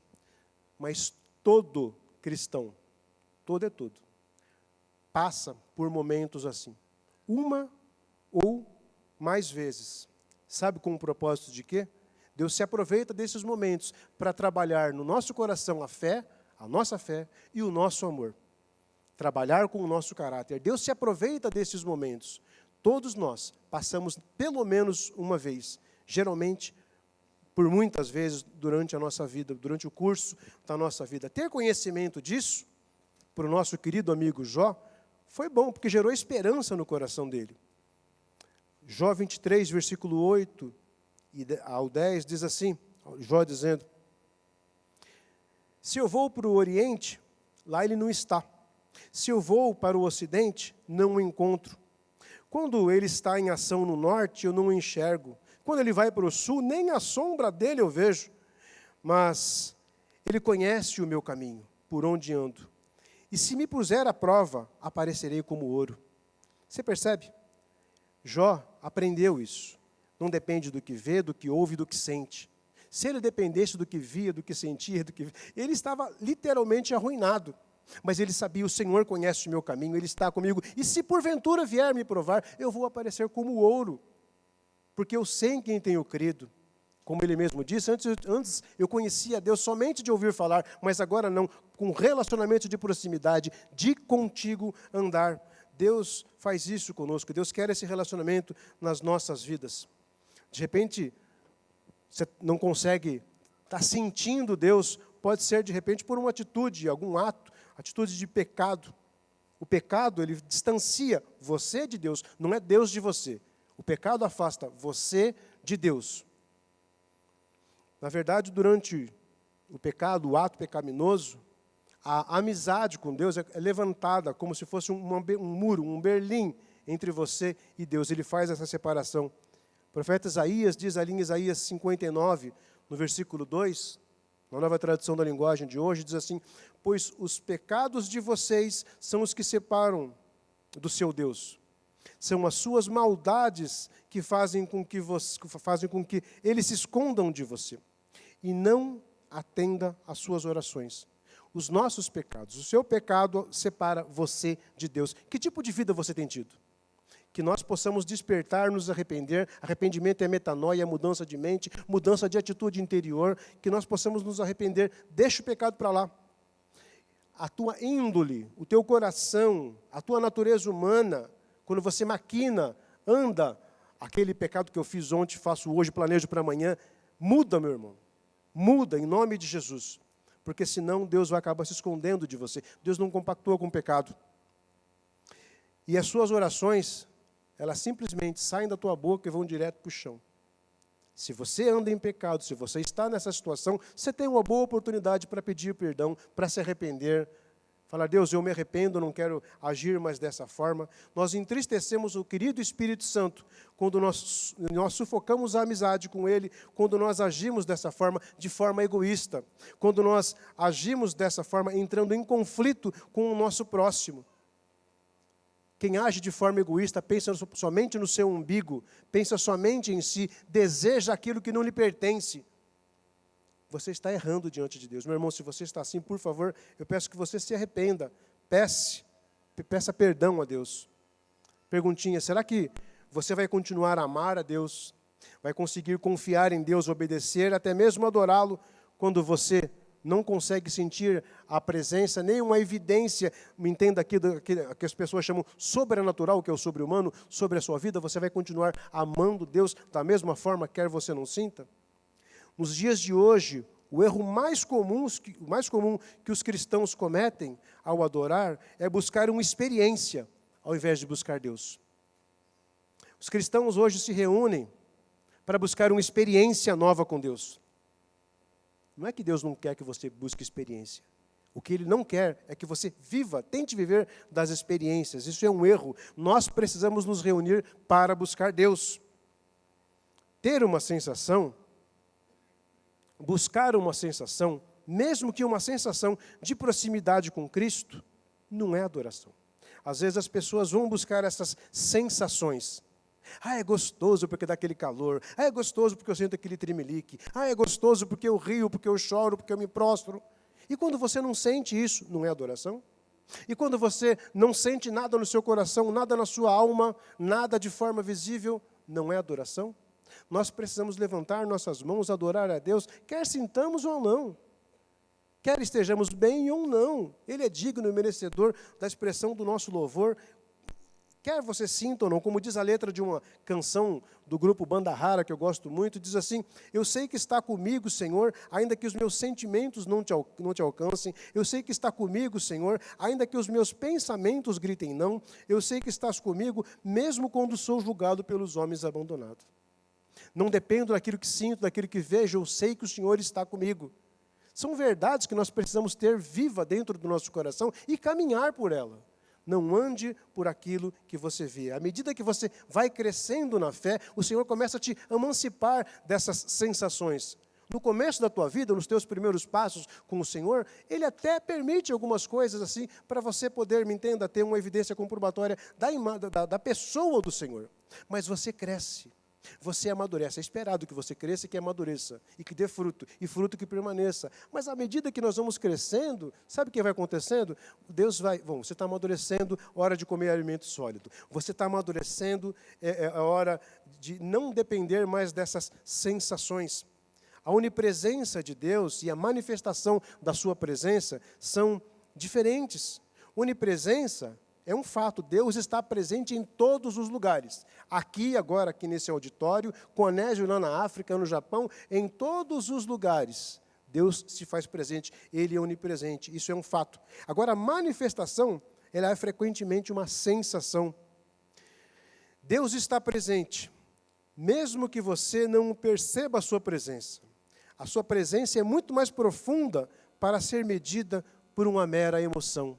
mas todo cristão, todo é todo, passa por momentos assim, uma ou mais vezes. Sabe com o propósito de quê? Deus se aproveita desses momentos para trabalhar no nosso coração a fé, a nossa fé e o nosso amor. Trabalhar com o nosso caráter. Deus se aproveita desses momentos. Todos nós passamos pelo menos uma vez, geralmente por muitas vezes durante a nossa vida, durante o curso da nossa vida. Ter conhecimento disso, para o nosso querido amigo Jó, foi bom, porque gerou esperança no coração dele. Jó 23, versículo 8 ao 10, diz assim, Jó dizendo: se eu vou para o Oriente, lá ele não está. Se eu vou para o Ocidente, não o encontro. Quando ele está em ação no Norte, eu não o enxergo. Quando ele vai para o sul, nem a sombra dele eu vejo. Mas ele conhece o meu caminho, por onde ando. E se me puser à prova, aparecerei como ouro. Você percebe? Jó aprendeu isso. Não depende do que vê, do que ouve, do que sente. Se ele dependesse do que via, do que sentia, ele estava literalmente arruinado. Mas ele sabia, o Senhor conhece o meu caminho, Ele está comigo. E se porventura vier me provar, eu vou aparecer como ouro. Porque eu sei em quem tenho crido. Como ele mesmo disse, antes eu conhecia Deus somente de ouvir falar, mas agora não, com relacionamento de proximidade, de contigo andar. Deus faz isso conosco, Deus quer esse relacionamento nas nossas vidas. De repente, você não consegue estar sentindo Deus, pode ser de repente por uma atitude, algum ato, atitude de pecado. O pecado, ele distancia você de Deus, não é Deus de você. O pecado afasta você de Deus. Na verdade, durante o pecado, o ato pecaminoso, a amizade com Deus é levantada como se fosse um muro, um berlim entre você e Deus. Ele faz essa separação. O profeta Isaías diz ali em Isaías 59, no versículo 2, na nova tradução da linguagem de hoje, diz assim: pois os pecados de vocês são os que separam do seu Deus. São as suas maldades que fazem com que eles se escondam de você. E não atenda às suas orações. Os nossos pecados, o seu pecado separa você de Deus. Que tipo de vida você tem tido? que nós possamos despertar, nos arrepender. Arrependimento é metanoia, é mudança de mente, mudança de atitude interior, que nós possamos nos arrepender. Deixa o pecado para lá. A tua índole, o teu coração, a tua natureza humana, quando você maquina, anda, aquele pecado que eu fiz ontem, faço hoje, planejo para amanhã, muda, meu irmão. Muda, em nome de Jesus. Porque senão Deus vai acabar se escondendo de você. Deus não compactua com o pecado. E as suas orações, elas simplesmente saem da tua boca e vão direto para o chão. Se você anda em pecado, se você está nessa situação, você tem uma boa oportunidade para pedir perdão, para se arrepender. Falar, Deus, eu me arrependo, não quero agir mais dessa forma. Nós entristecemos o querido Espírito Santo quando nós sufocamos a amizade com Ele, quando nós agimos dessa forma, de forma egoísta. Quando nós agimos dessa forma, entrando em conflito com o nosso próximo. Quem age de forma egoísta pensa somente no seu umbigo, pensa somente em si, deseja aquilo que não lhe pertence. Você está errando diante de Deus. Meu irmão, se você está assim, por favor, eu peço que você se arrependa. Peça perdão a Deus. Perguntinha, será que você vai continuar a amar a Deus? Vai conseguir confiar em Deus, obedecer, até mesmo adorá-lo, quando você não consegue sentir a presença, nem uma evidência, me entenda aqui, que as pessoas chamam sobrenatural, que é o sobre-humano, sobre a sua vida, você vai continuar amando Deus da mesma forma, quer você não sinta? Nos dias de hoje, o erro mais comum que os cristãos cometem ao adorar é buscar uma experiência, ao invés de buscar Deus. Os cristãos hoje se reúnem para buscar uma experiência nova com Deus. Não é que Deus não quer que você busque experiência. O que Ele não quer é que você viva, tente viver das experiências. Isso é um erro. Nós precisamos nos reunir para buscar Deus. Ter uma sensação, buscar uma sensação, mesmo que uma sensação de proximidade com Cristo, não é adoração. Às vezes as pessoas vão buscar essas sensações. É gostoso porque dá aquele calor. É gostoso porque eu sinto aquele tremelique. É gostoso porque eu rio, porque eu choro, porque eu me prostro. E quando você não sente isso, não é adoração? E quando você não sente nada no seu coração, nada na sua alma, nada de forma visível, não é adoração? Nós precisamos levantar nossas mãos, adorar a Deus, quer sintamos ou não. Quer estejamos bem ou não. Ele é digno e merecedor da expressão do nosso louvor. Quer você sinta ou não, como diz a letra de uma canção do grupo Banda Rara, que eu gosto muito, diz assim, eu sei que está comigo, Senhor, ainda que os meus sentimentos não te alcancem, eu sei que está comigo, Senhor, ainda que os meus pensamentos gritem não, eu sei que estás comigo, mesmo quando sou julgado pelos homens abandonados. Não dependo daquilo que sinto, daquilo que vejo, eu sei que o Senhor está comigo. São verdades que nós precisamos ter viva dentro do nosso coração e caminhar por ela. Não ande por aquilo que você vê. À medida que você vai crescendo na fé, o Senhor começa a te emancipar dessas sensações. No começo da tua vida, nos teus primeiros passos com o Senhor, Ele até permite algumas coisas assim, para você poder, me entenda, ter uma evidência comprobatória da pessoa do Senhor. Mas você cresce. Você amadurece, é esperado que você cresça e que amadureça, e que dê fruto, e fruto que permaneça. Mas à medida que nós vamos crescendo, sabe o que vai acontecendo? Você está amadurecendo, hora de comer alimento sólido. Você está amadurecendo, é a hora de não depender mais dessas sensações. A onipresença de Deus e a manifestação da sua presença são diferentes. Onipresença é um fato, Deus está presente em todos os lugares. Aqui, agora, aqui nesse auditório, com Onésio lá na África, no Japão, em todos os lugares, Deus se faz presente, Ele é onipresente, isso é um fato. Agora, a manifestação, ela é frequentemente uma sensação. Deus está presente, mesmo que você não perceba a sua presença. A sua presença é muito mais profunda para ser medida por uma mera emoção.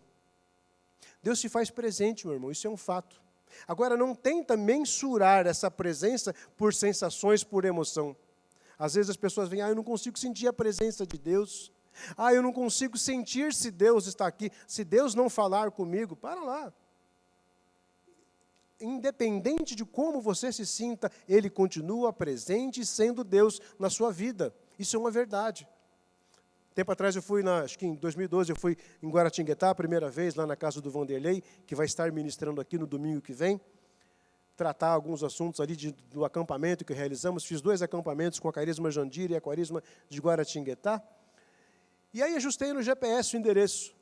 Deus se faz presente, meu irmão, isso é um fato. Agora, não tenta mensurar essa presença por sensações, por emoção. Às vezes as pessoas vêm, eu não consigo sentir a presença de Deus. Eu não consigo sentir se Deus está aqui. Se Deus não falar comigo, para lá. Independente de como você se sinta, Ele continua presente sendo Deus na sua vida. Isso é uma verdade. Tempo atrás acho que em 2012, eu fui em Guaratinguetá, a primeira vez, lá na casa do Vanderlei, que vai estar ministrando aqui no domingo que vem. tratar alguns assuntos ali do acampamento que realizamos. Fiz 2 acampamentos com a Carisma Jandira e a Carisma de Guaratinguetá. E aí ajustei no GPS o endereço.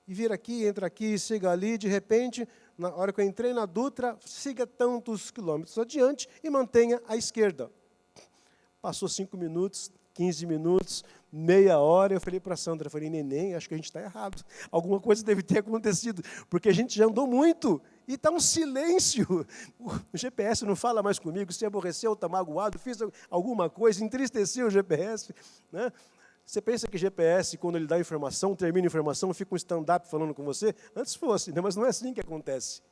E vira aqui, entra aqui, siga ali. De repente, na hora que eu entrei na Dutra, siga tantos quilômetros adiante e mantenha à esquerda. Passou 5 minutos, 15 minutos, meia hora, eu falei para a Sandra, neném, acho que a gente está errado. Alguma coisa deve ter acontecido, porque a gente já andou muito e está um silêncio. O GPS não fala mais comigo, se aborreceu, está magoado, fiz alguma coisa, entristeceu o GPS. Né? Você pensa que GPS, quando ele dá informação, termina a informação, fica um stand-up falando com você? Antes fosse, né? Mas não é assim que acontece.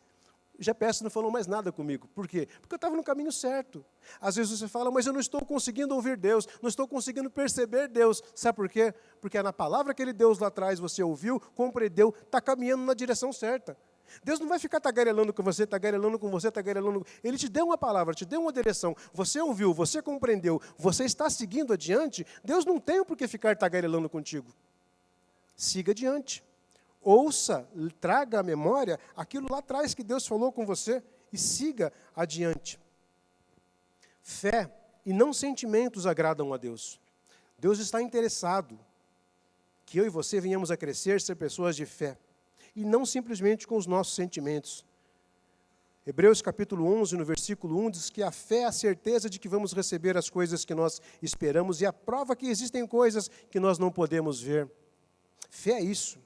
O GPS não falou mais nada comigo. Por quê? Porque eu estava no caminho certo. Às vezes você fala, mas eu não estou conseguindo ouvir Deus, não estou conseguindo perceber Deus. Sabe por quê? Porque é na palavra que Deus lá atrás você ouviu, compreendeu, está caminhando na direção certa. Deus não vai ficar tagarelando com você, tagarelando com você, tagarelando. Ele te deu uma palavra, te deu uma direção. Você ouviu, você compreendeu, você está seguindo adiante. Deus não tem por que ficar tagarelando contigo. Siga adiante. Ouça, traga à memória aquilo lá atrás que Deus falou com você e siga adiante. Fé e não sentimentos agradam a Deus. Deus está interessado que eu e você venhamos a crescer, ser pessoas de fé, e não simplesmente com os nossos sentimentos. Hebreus capítulo 11, no versículo 1, diz que a fé é a certeza de que vamos receber as coisas que nós esperamos e a prova que existem coisas que nós não podemos ver. Fé é isso.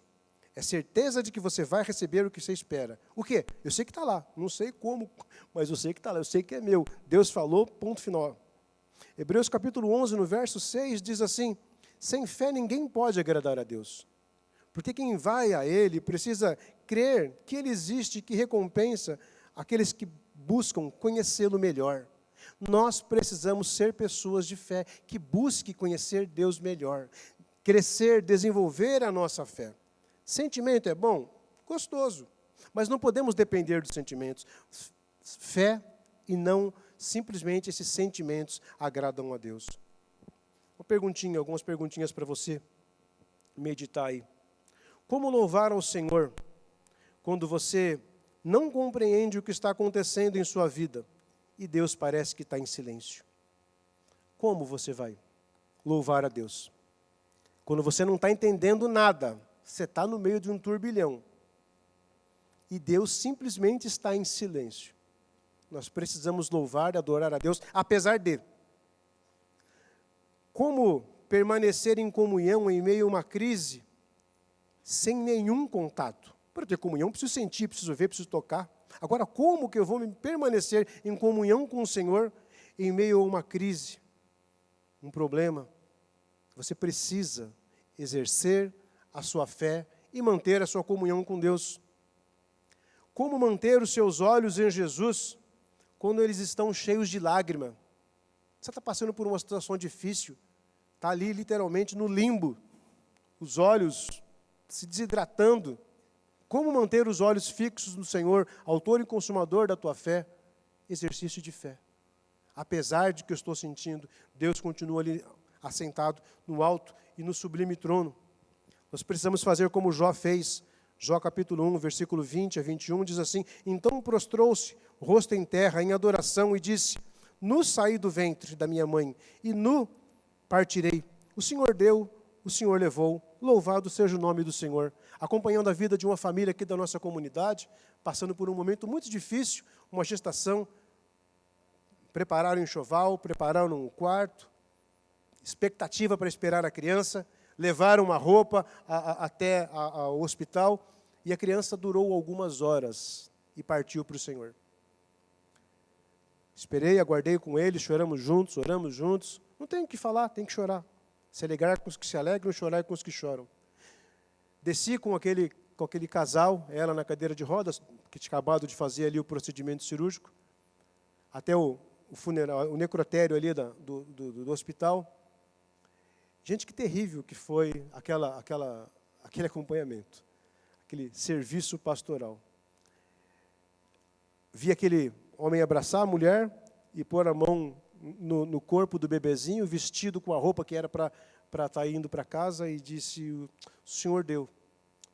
É certeza de que você vai receber o que você espera. O quê? Eu sei que está lá. Não sei como, mas eu sei que está lá. Eu sei que é meu. Deus falou, ponto final. Hebreus capítulo 11, no verso 6, diz assim, sem fé ninguém pode agradar a Deus. Porque quem vai a Ele precisa crer que Ele existe e que recompensa aqueles que buscam conhecê-lo melhor. Nós precisamos ser pessoas de fé que busquem conhecer Deus melhor. Crescer, desenvolver a nossa fé. Sentimento é bom? Gostoso. Mas não podemos depender dos sentimentos. Fé e não simplesmente esses sentimentos agradam a Deus. Algumas perguntinhas para você meditar aí. Como louvar ao Senhor quando você não compreende o que está acontecendo em sua vida e Deus parece que está em silêncio? Como você vai louvar a Deus? Quando você não está entendendo nada, você está no meio de um turbilhão e Deus simplesmente está em silêncio. Nós precisamos louvar e adorar a Deus, apesar de. Como permanecer em comunhão em meio a uma crise sem nenhum contato? Para ter comunhão, preciso sentir, preciso ver, preciso tocar. Agora, como que eu vou permanecer em comunhão com o Senhor em meio a uma crise, um problema? Você precisa exercer a sua fé e manter a sua comunhão com Deus. Como manter os seus olhos em Jesus quando eles estão cheios de lágrima? Você está passando por uma situação difícil, está ali literalmente no limbo, os olhos se desidratando. Como manter os olhos fixos no Senhor, autor e consumador da tua fé? Exercício de fé. Apesar de que eu estou sentindo, Deus continua ali assentado no alto e no sublime trono. Nós precisamos fazer como Jó fez. Jó capítulo 1, versículo 20 a 21, diz assim, então prostrou-se, rosto em terra, em adoração, e disse, nu saí do ventre da minha mãe, e nu partirei. O Senhor deu, o Senhor levou, louvado seja o nome do Senhor. Acompanhando a vida de uma família aqui da nossa comunidade, passando por um momento muito difícil, uma gestação, prepararam o enxoval, prepararam um quarto, expectativa para esperar a criança, levaram uma roupa até ao hospital, e a criança durou algumas horas e partiu para o Senhor. Esperei, aguardei com ele, choramos juntos, oramos juntos. Não tem o que falar, tem que chorar. Se alegrar com os que se alegram, chorar com os que choram. Desci com aquele casal, ela na cadeira de rodas, que tinha acabado de fazer ali o procedimento cirúrgico, até o funeral, o necrotério ali do hospital. Gente, que terrível que foi aquele acompanhamento, aquele serviço pastoral. Vi aquele homem abraçar a mulher e pôr a mão no corpo do bebezinho, vestido com a roupa que era para estar indo para casa, e disse, o Senhor deu,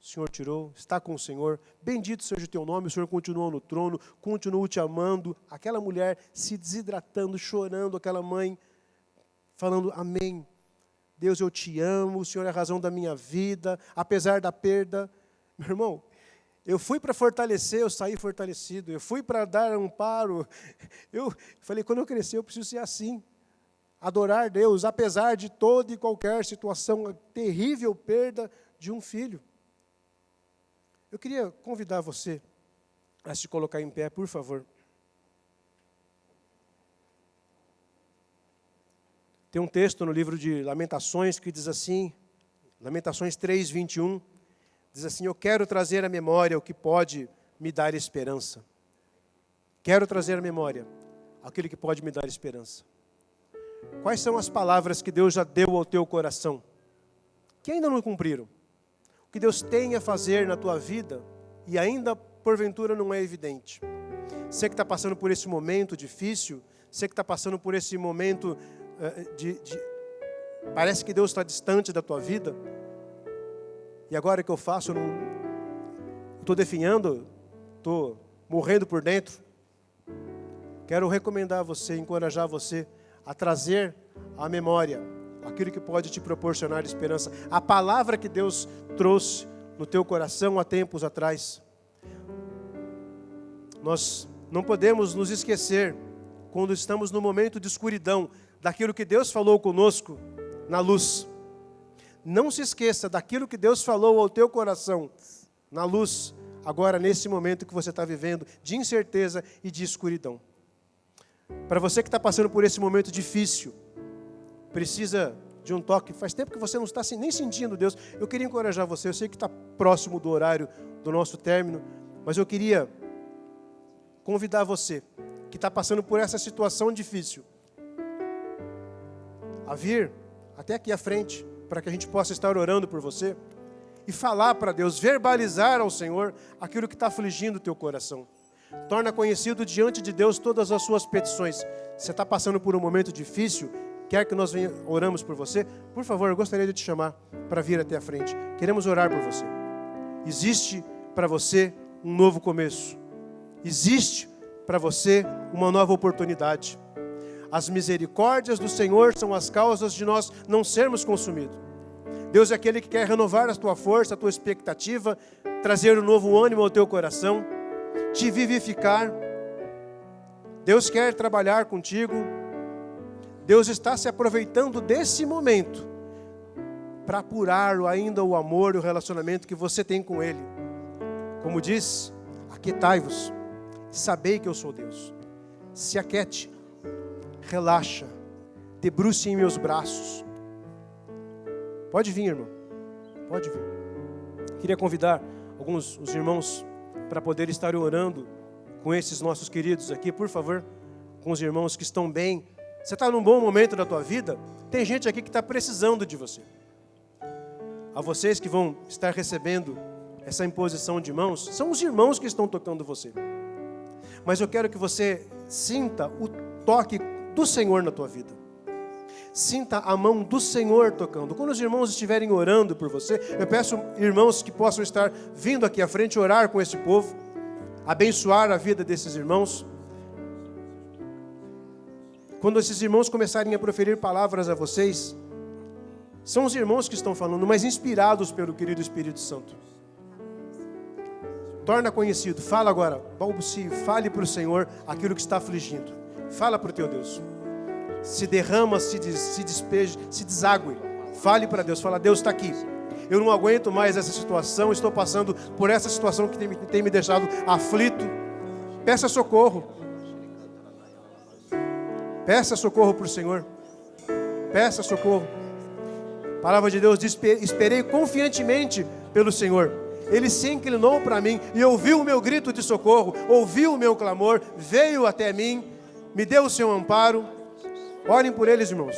o Senhor tirou, está com o Senhor, bendito seja o teu nome, o Senhor continua no trono, continua te amando. Aquela mulher se desidratando, chorando, aquela mãe falando, amém. Deus, eu te amo, o Senhor é a razão da minha vida, apesar da perda. Meu irmão, eu fui para fortalecer, eu saí fortalecido. Eu fui para dar amparo. Eu falei, quando eu crescer, eu preciso ser assim. Adorar Deus, apesar de toda e qualquer situação, a terrível perda de um filho. Eu queria convidar você a se colocar em pé, por favor. Tem um texto no livro de Lamentações que diz assim, Lamentações 3:21, diz assim, eu quero trazer à memória o que pode me dar esperança. Quero trazer à memória aquilo que pode me dar esperança. Quais são as palavras que Deus já deu ao teu coração, que ainda não cumpriram? O que Deus tem a fazer na tua vida e ainda porventura não é evidente. Você que está passando por esse momento difícil, você que está passando por esse momento parece que Deus está distante da tua vida. E agora que eu faço, eu não estou definhando, estou morrendo por dentro. Quero recomendar a você, encorajar você a trazer à memória aquilo que pode te proporcionar esperança. A palavra que Deus trouxe no teu coração há tempos atrás. Nós não podemos nos esquecer, quando estamos no momento de escuridão, daquilo que Deus falou conosco na luz. Não se esqueça daquilo que Deus falou ao teu coração na luz, agora nesse momento que você está vivendo de incerteza e de escuridão. Para você que está passando por esse momento difícil, precisa de um toque, faz tempo que você não está nem sentindo Deus, eu queria encorajar você, eu sei que está próximo do horário do nosso término, mas eu queria convidar você, que está passando por essa situação difícil, a vir até aqui à frente, para que a gente possa estar orando por você, e falar para Deus, verbalizar ao Senhor aquilo que está afligindo o teu coração. Torna conhecido diante de Deus todas as suas petições. Você está passando por um momento difícil, quer que nós oramos por você? Por favor, eu gostaria de te chamar para vir até a frente. Queremos orar por você. Existe para você um novo começo. Existe para você uma nova oportunidade. As misericórdias do Senhor são as causas de nós não sermos consumidos. Deus é aquele que quer renovar a tua força, a tua expectativa, trazer um novo ânimo ao teu coração, te vivificar. Deus quer trabalhar contigo. Deus está se aproveitando desse momento para apurar ainda o amor e o relacionamento que você tem com Ele. Como diz, aquietai-vos, sabei que eu sou Deus. Se aquete, relaxa, debruce em meus braços. Pode vir, irmão, pode vir. Queria convidar os irmãos para poder estar orando com esses nossos queridos aqui, por favor, com os irmãos que estão bem. Você está num bom momento da tua vida? Tem gente aqui que está precisando de você. A vocês que vão estar recebendo essa imposição de mãos, são os irmãos que estão tocando você. Mas eu quero que você sinta o toque do Senhor na tua vida. Sinta a mão do Senhor tocando. Quando os irmãos estiverem orando por você, eu peço, irmãos, que possam estar vindo aqui à frente, orar com esse povo, abençoar a vida desses irmãos. Quando esses irmãos começarem a proferir palavras a vocês, são os irmãos que estão falando, mas inspirados pelo querido Espírito Santo. Torna conhecido, fala agora, balbucie, fale para o Senhor aquilo que está afligindo. Fala para o teu Deus. Se derrama, se despeje, se deságue. Fale para Deus, fala, Deus está aqui. Eu não aguento mais essa situação, estou passando por essa situação que tem me deixado aflito. Peça socorro. Peça socorro para o Senhor. Peça socorro. A palavra de Deus diz, esperei confiantemente pelo Senhor. Ele se inclinou para mim e ouviu o meu grito de socorro, ouviu o meu clamor, veio até mim, me deu o seu amparo. Orem por eles, irmãos.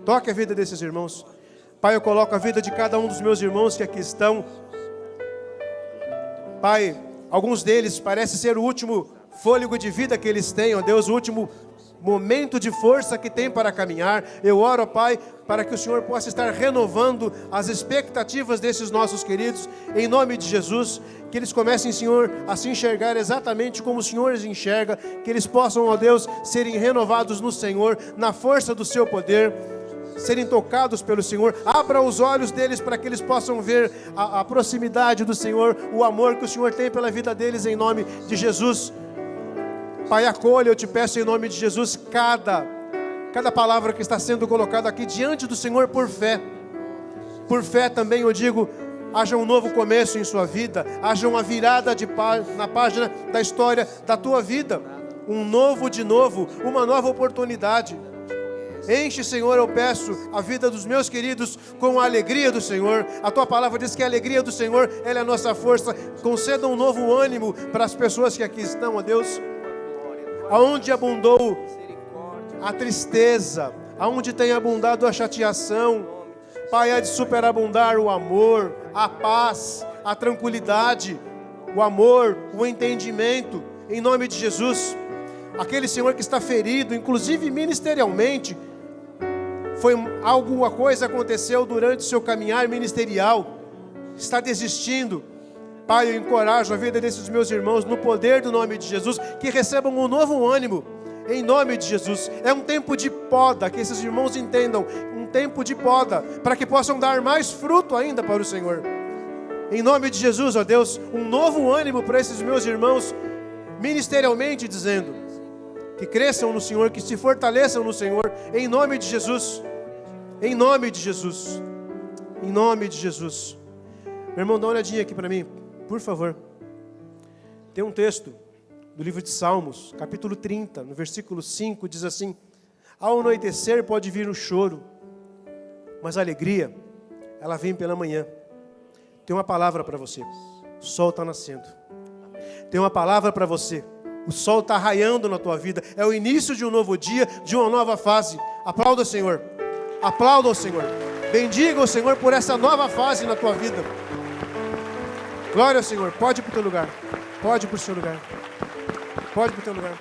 Toque a vida desses irmãos. Pai, eu coloco a vida de cada um dos meus irmãos que aqui estão. Pai, alguns deles parece ser o último fôlego de vida que eles têm, ó Deus, o último momento de força que tem para caminhar. Eu oro, Pai, para que o Senhor possa estar renovando as expectativas desses nossos queridos, em nome de Jesus, que eles comecem, Senhor, a se enxergar exatamente como o Senhor os enxerga, que eles possam, ó Deus, serem renovados no Senhor, na força do seu poder, serem tocados pelo Senhor. Abra os olhos deles para que eles possam ver a proximidade do Senhor, o amor que o Senhor tem pela vida deles, em nome de Jesus. Pai, acolha, eu te peço em nome de Jesus, cada palavra que está sendo colocada aqui diante do Senhor por fé. Por fé também eu digo, haja um novo começo em sua vida, haja uma virada na página da história da tua vida, um novo de novo, uma nova oportunidade. Enche, Senhor, eu peço, a vida dos meus queridos com a alegria do Senhor. A tua palavra diz que a alegria do Senhor, ela é a nossa força. Conceda um novo ânimo para as pessoas que aqui estão, ó Deus. Aonde abundou a tristeza, aonde tem abundado a chateação, Pai, há de superabundar o amor, a paz, a tranquilidade, o amor, o entendimento, em nome de Jesus. Aquele Senhor que está ferido, inclusive ministerialmente, alguma coisa aconteceu durante o seu caminhar ministerial, está desistindo. Pai, eu encorajo a vida desses meus irmãos no poder do nome de Jesus, que recebam um novo ânimo, em nome de Jesus. É um tempo de poda, que esses irmãos entendam, um tempo de poda, para que possam dar mais fruto ainda para o Senhor. Em nome de Jesus, ó Deus, um novo ânimo para esses meus irmãos, ministerialmente dizendo, que cresçam no Senhor, que se fortaleçam no Senhor, em nome de Jesus, em nome de Jesus, em nome de Jesus. Meu irmão, dá uma olhadinha aqui para mim, por favor. Tem um texto do livro de Salmos, capítulo 30, no versículo 5, diz assim: ao anoitecer pode vir o choro, mas a alegria, ela vem pela manhã. Tem uma palavra para você, o sol está nascendo. Tem uma palavra para você, o sol está raiando na tua vida. É o início de um novo dia, de uma nova fase. Aplauda o Senhor, aplauda o Senhor, bendiga o Senhor por essa nova fase na tua vida. Glória ao Senhor. Pode ir para o teu lugar, pode ir para o seu lugar, pode ir para o teu lugar.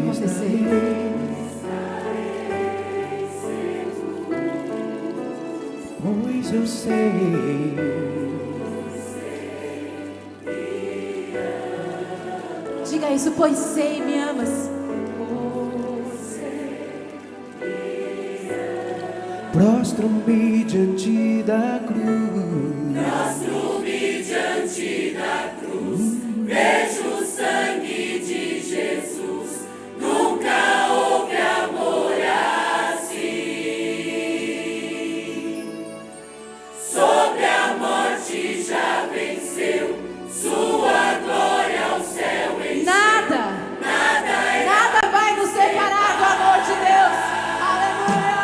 acontecer. Pois eu sei. Diga isso, pois sei, me amas. Prostro-me diante da cruz. Prostro-me diante da cruz. Vejo o sangue de Jesus. Nunca houve amor assim. Sobre a morte já venceu. Sua glória ao céu encheu. Nada vai nos separar do amor de Deus. Aleluia!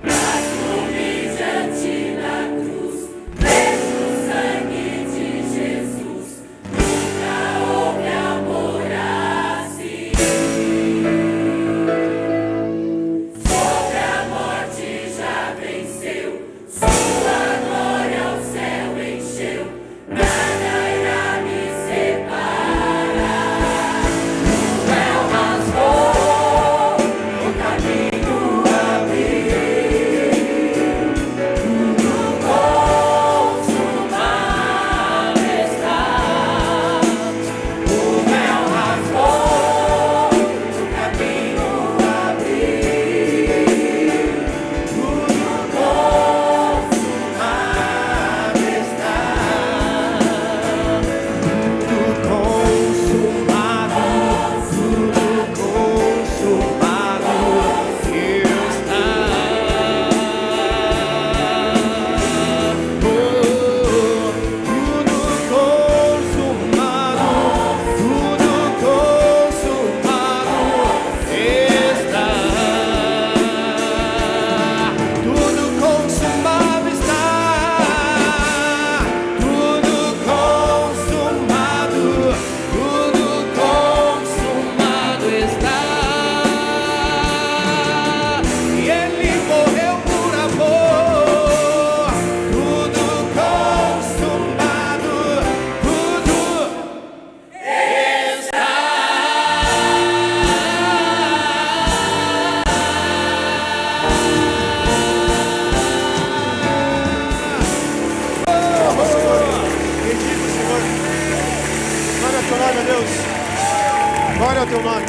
Prostro-me diante da cruz. Vejo o sangue de Jesus. Nunca houve amor assim. Sobre a morte já venceu. Sua glória ao céu encheu. Nada irá me separar. O véu rasgou, o caminho abriu. Tudo consumado está. O véu rasgou, o caminho abriu. Tudo consumado está. Glória ao teu nome, Deus. Glória ao teu nome.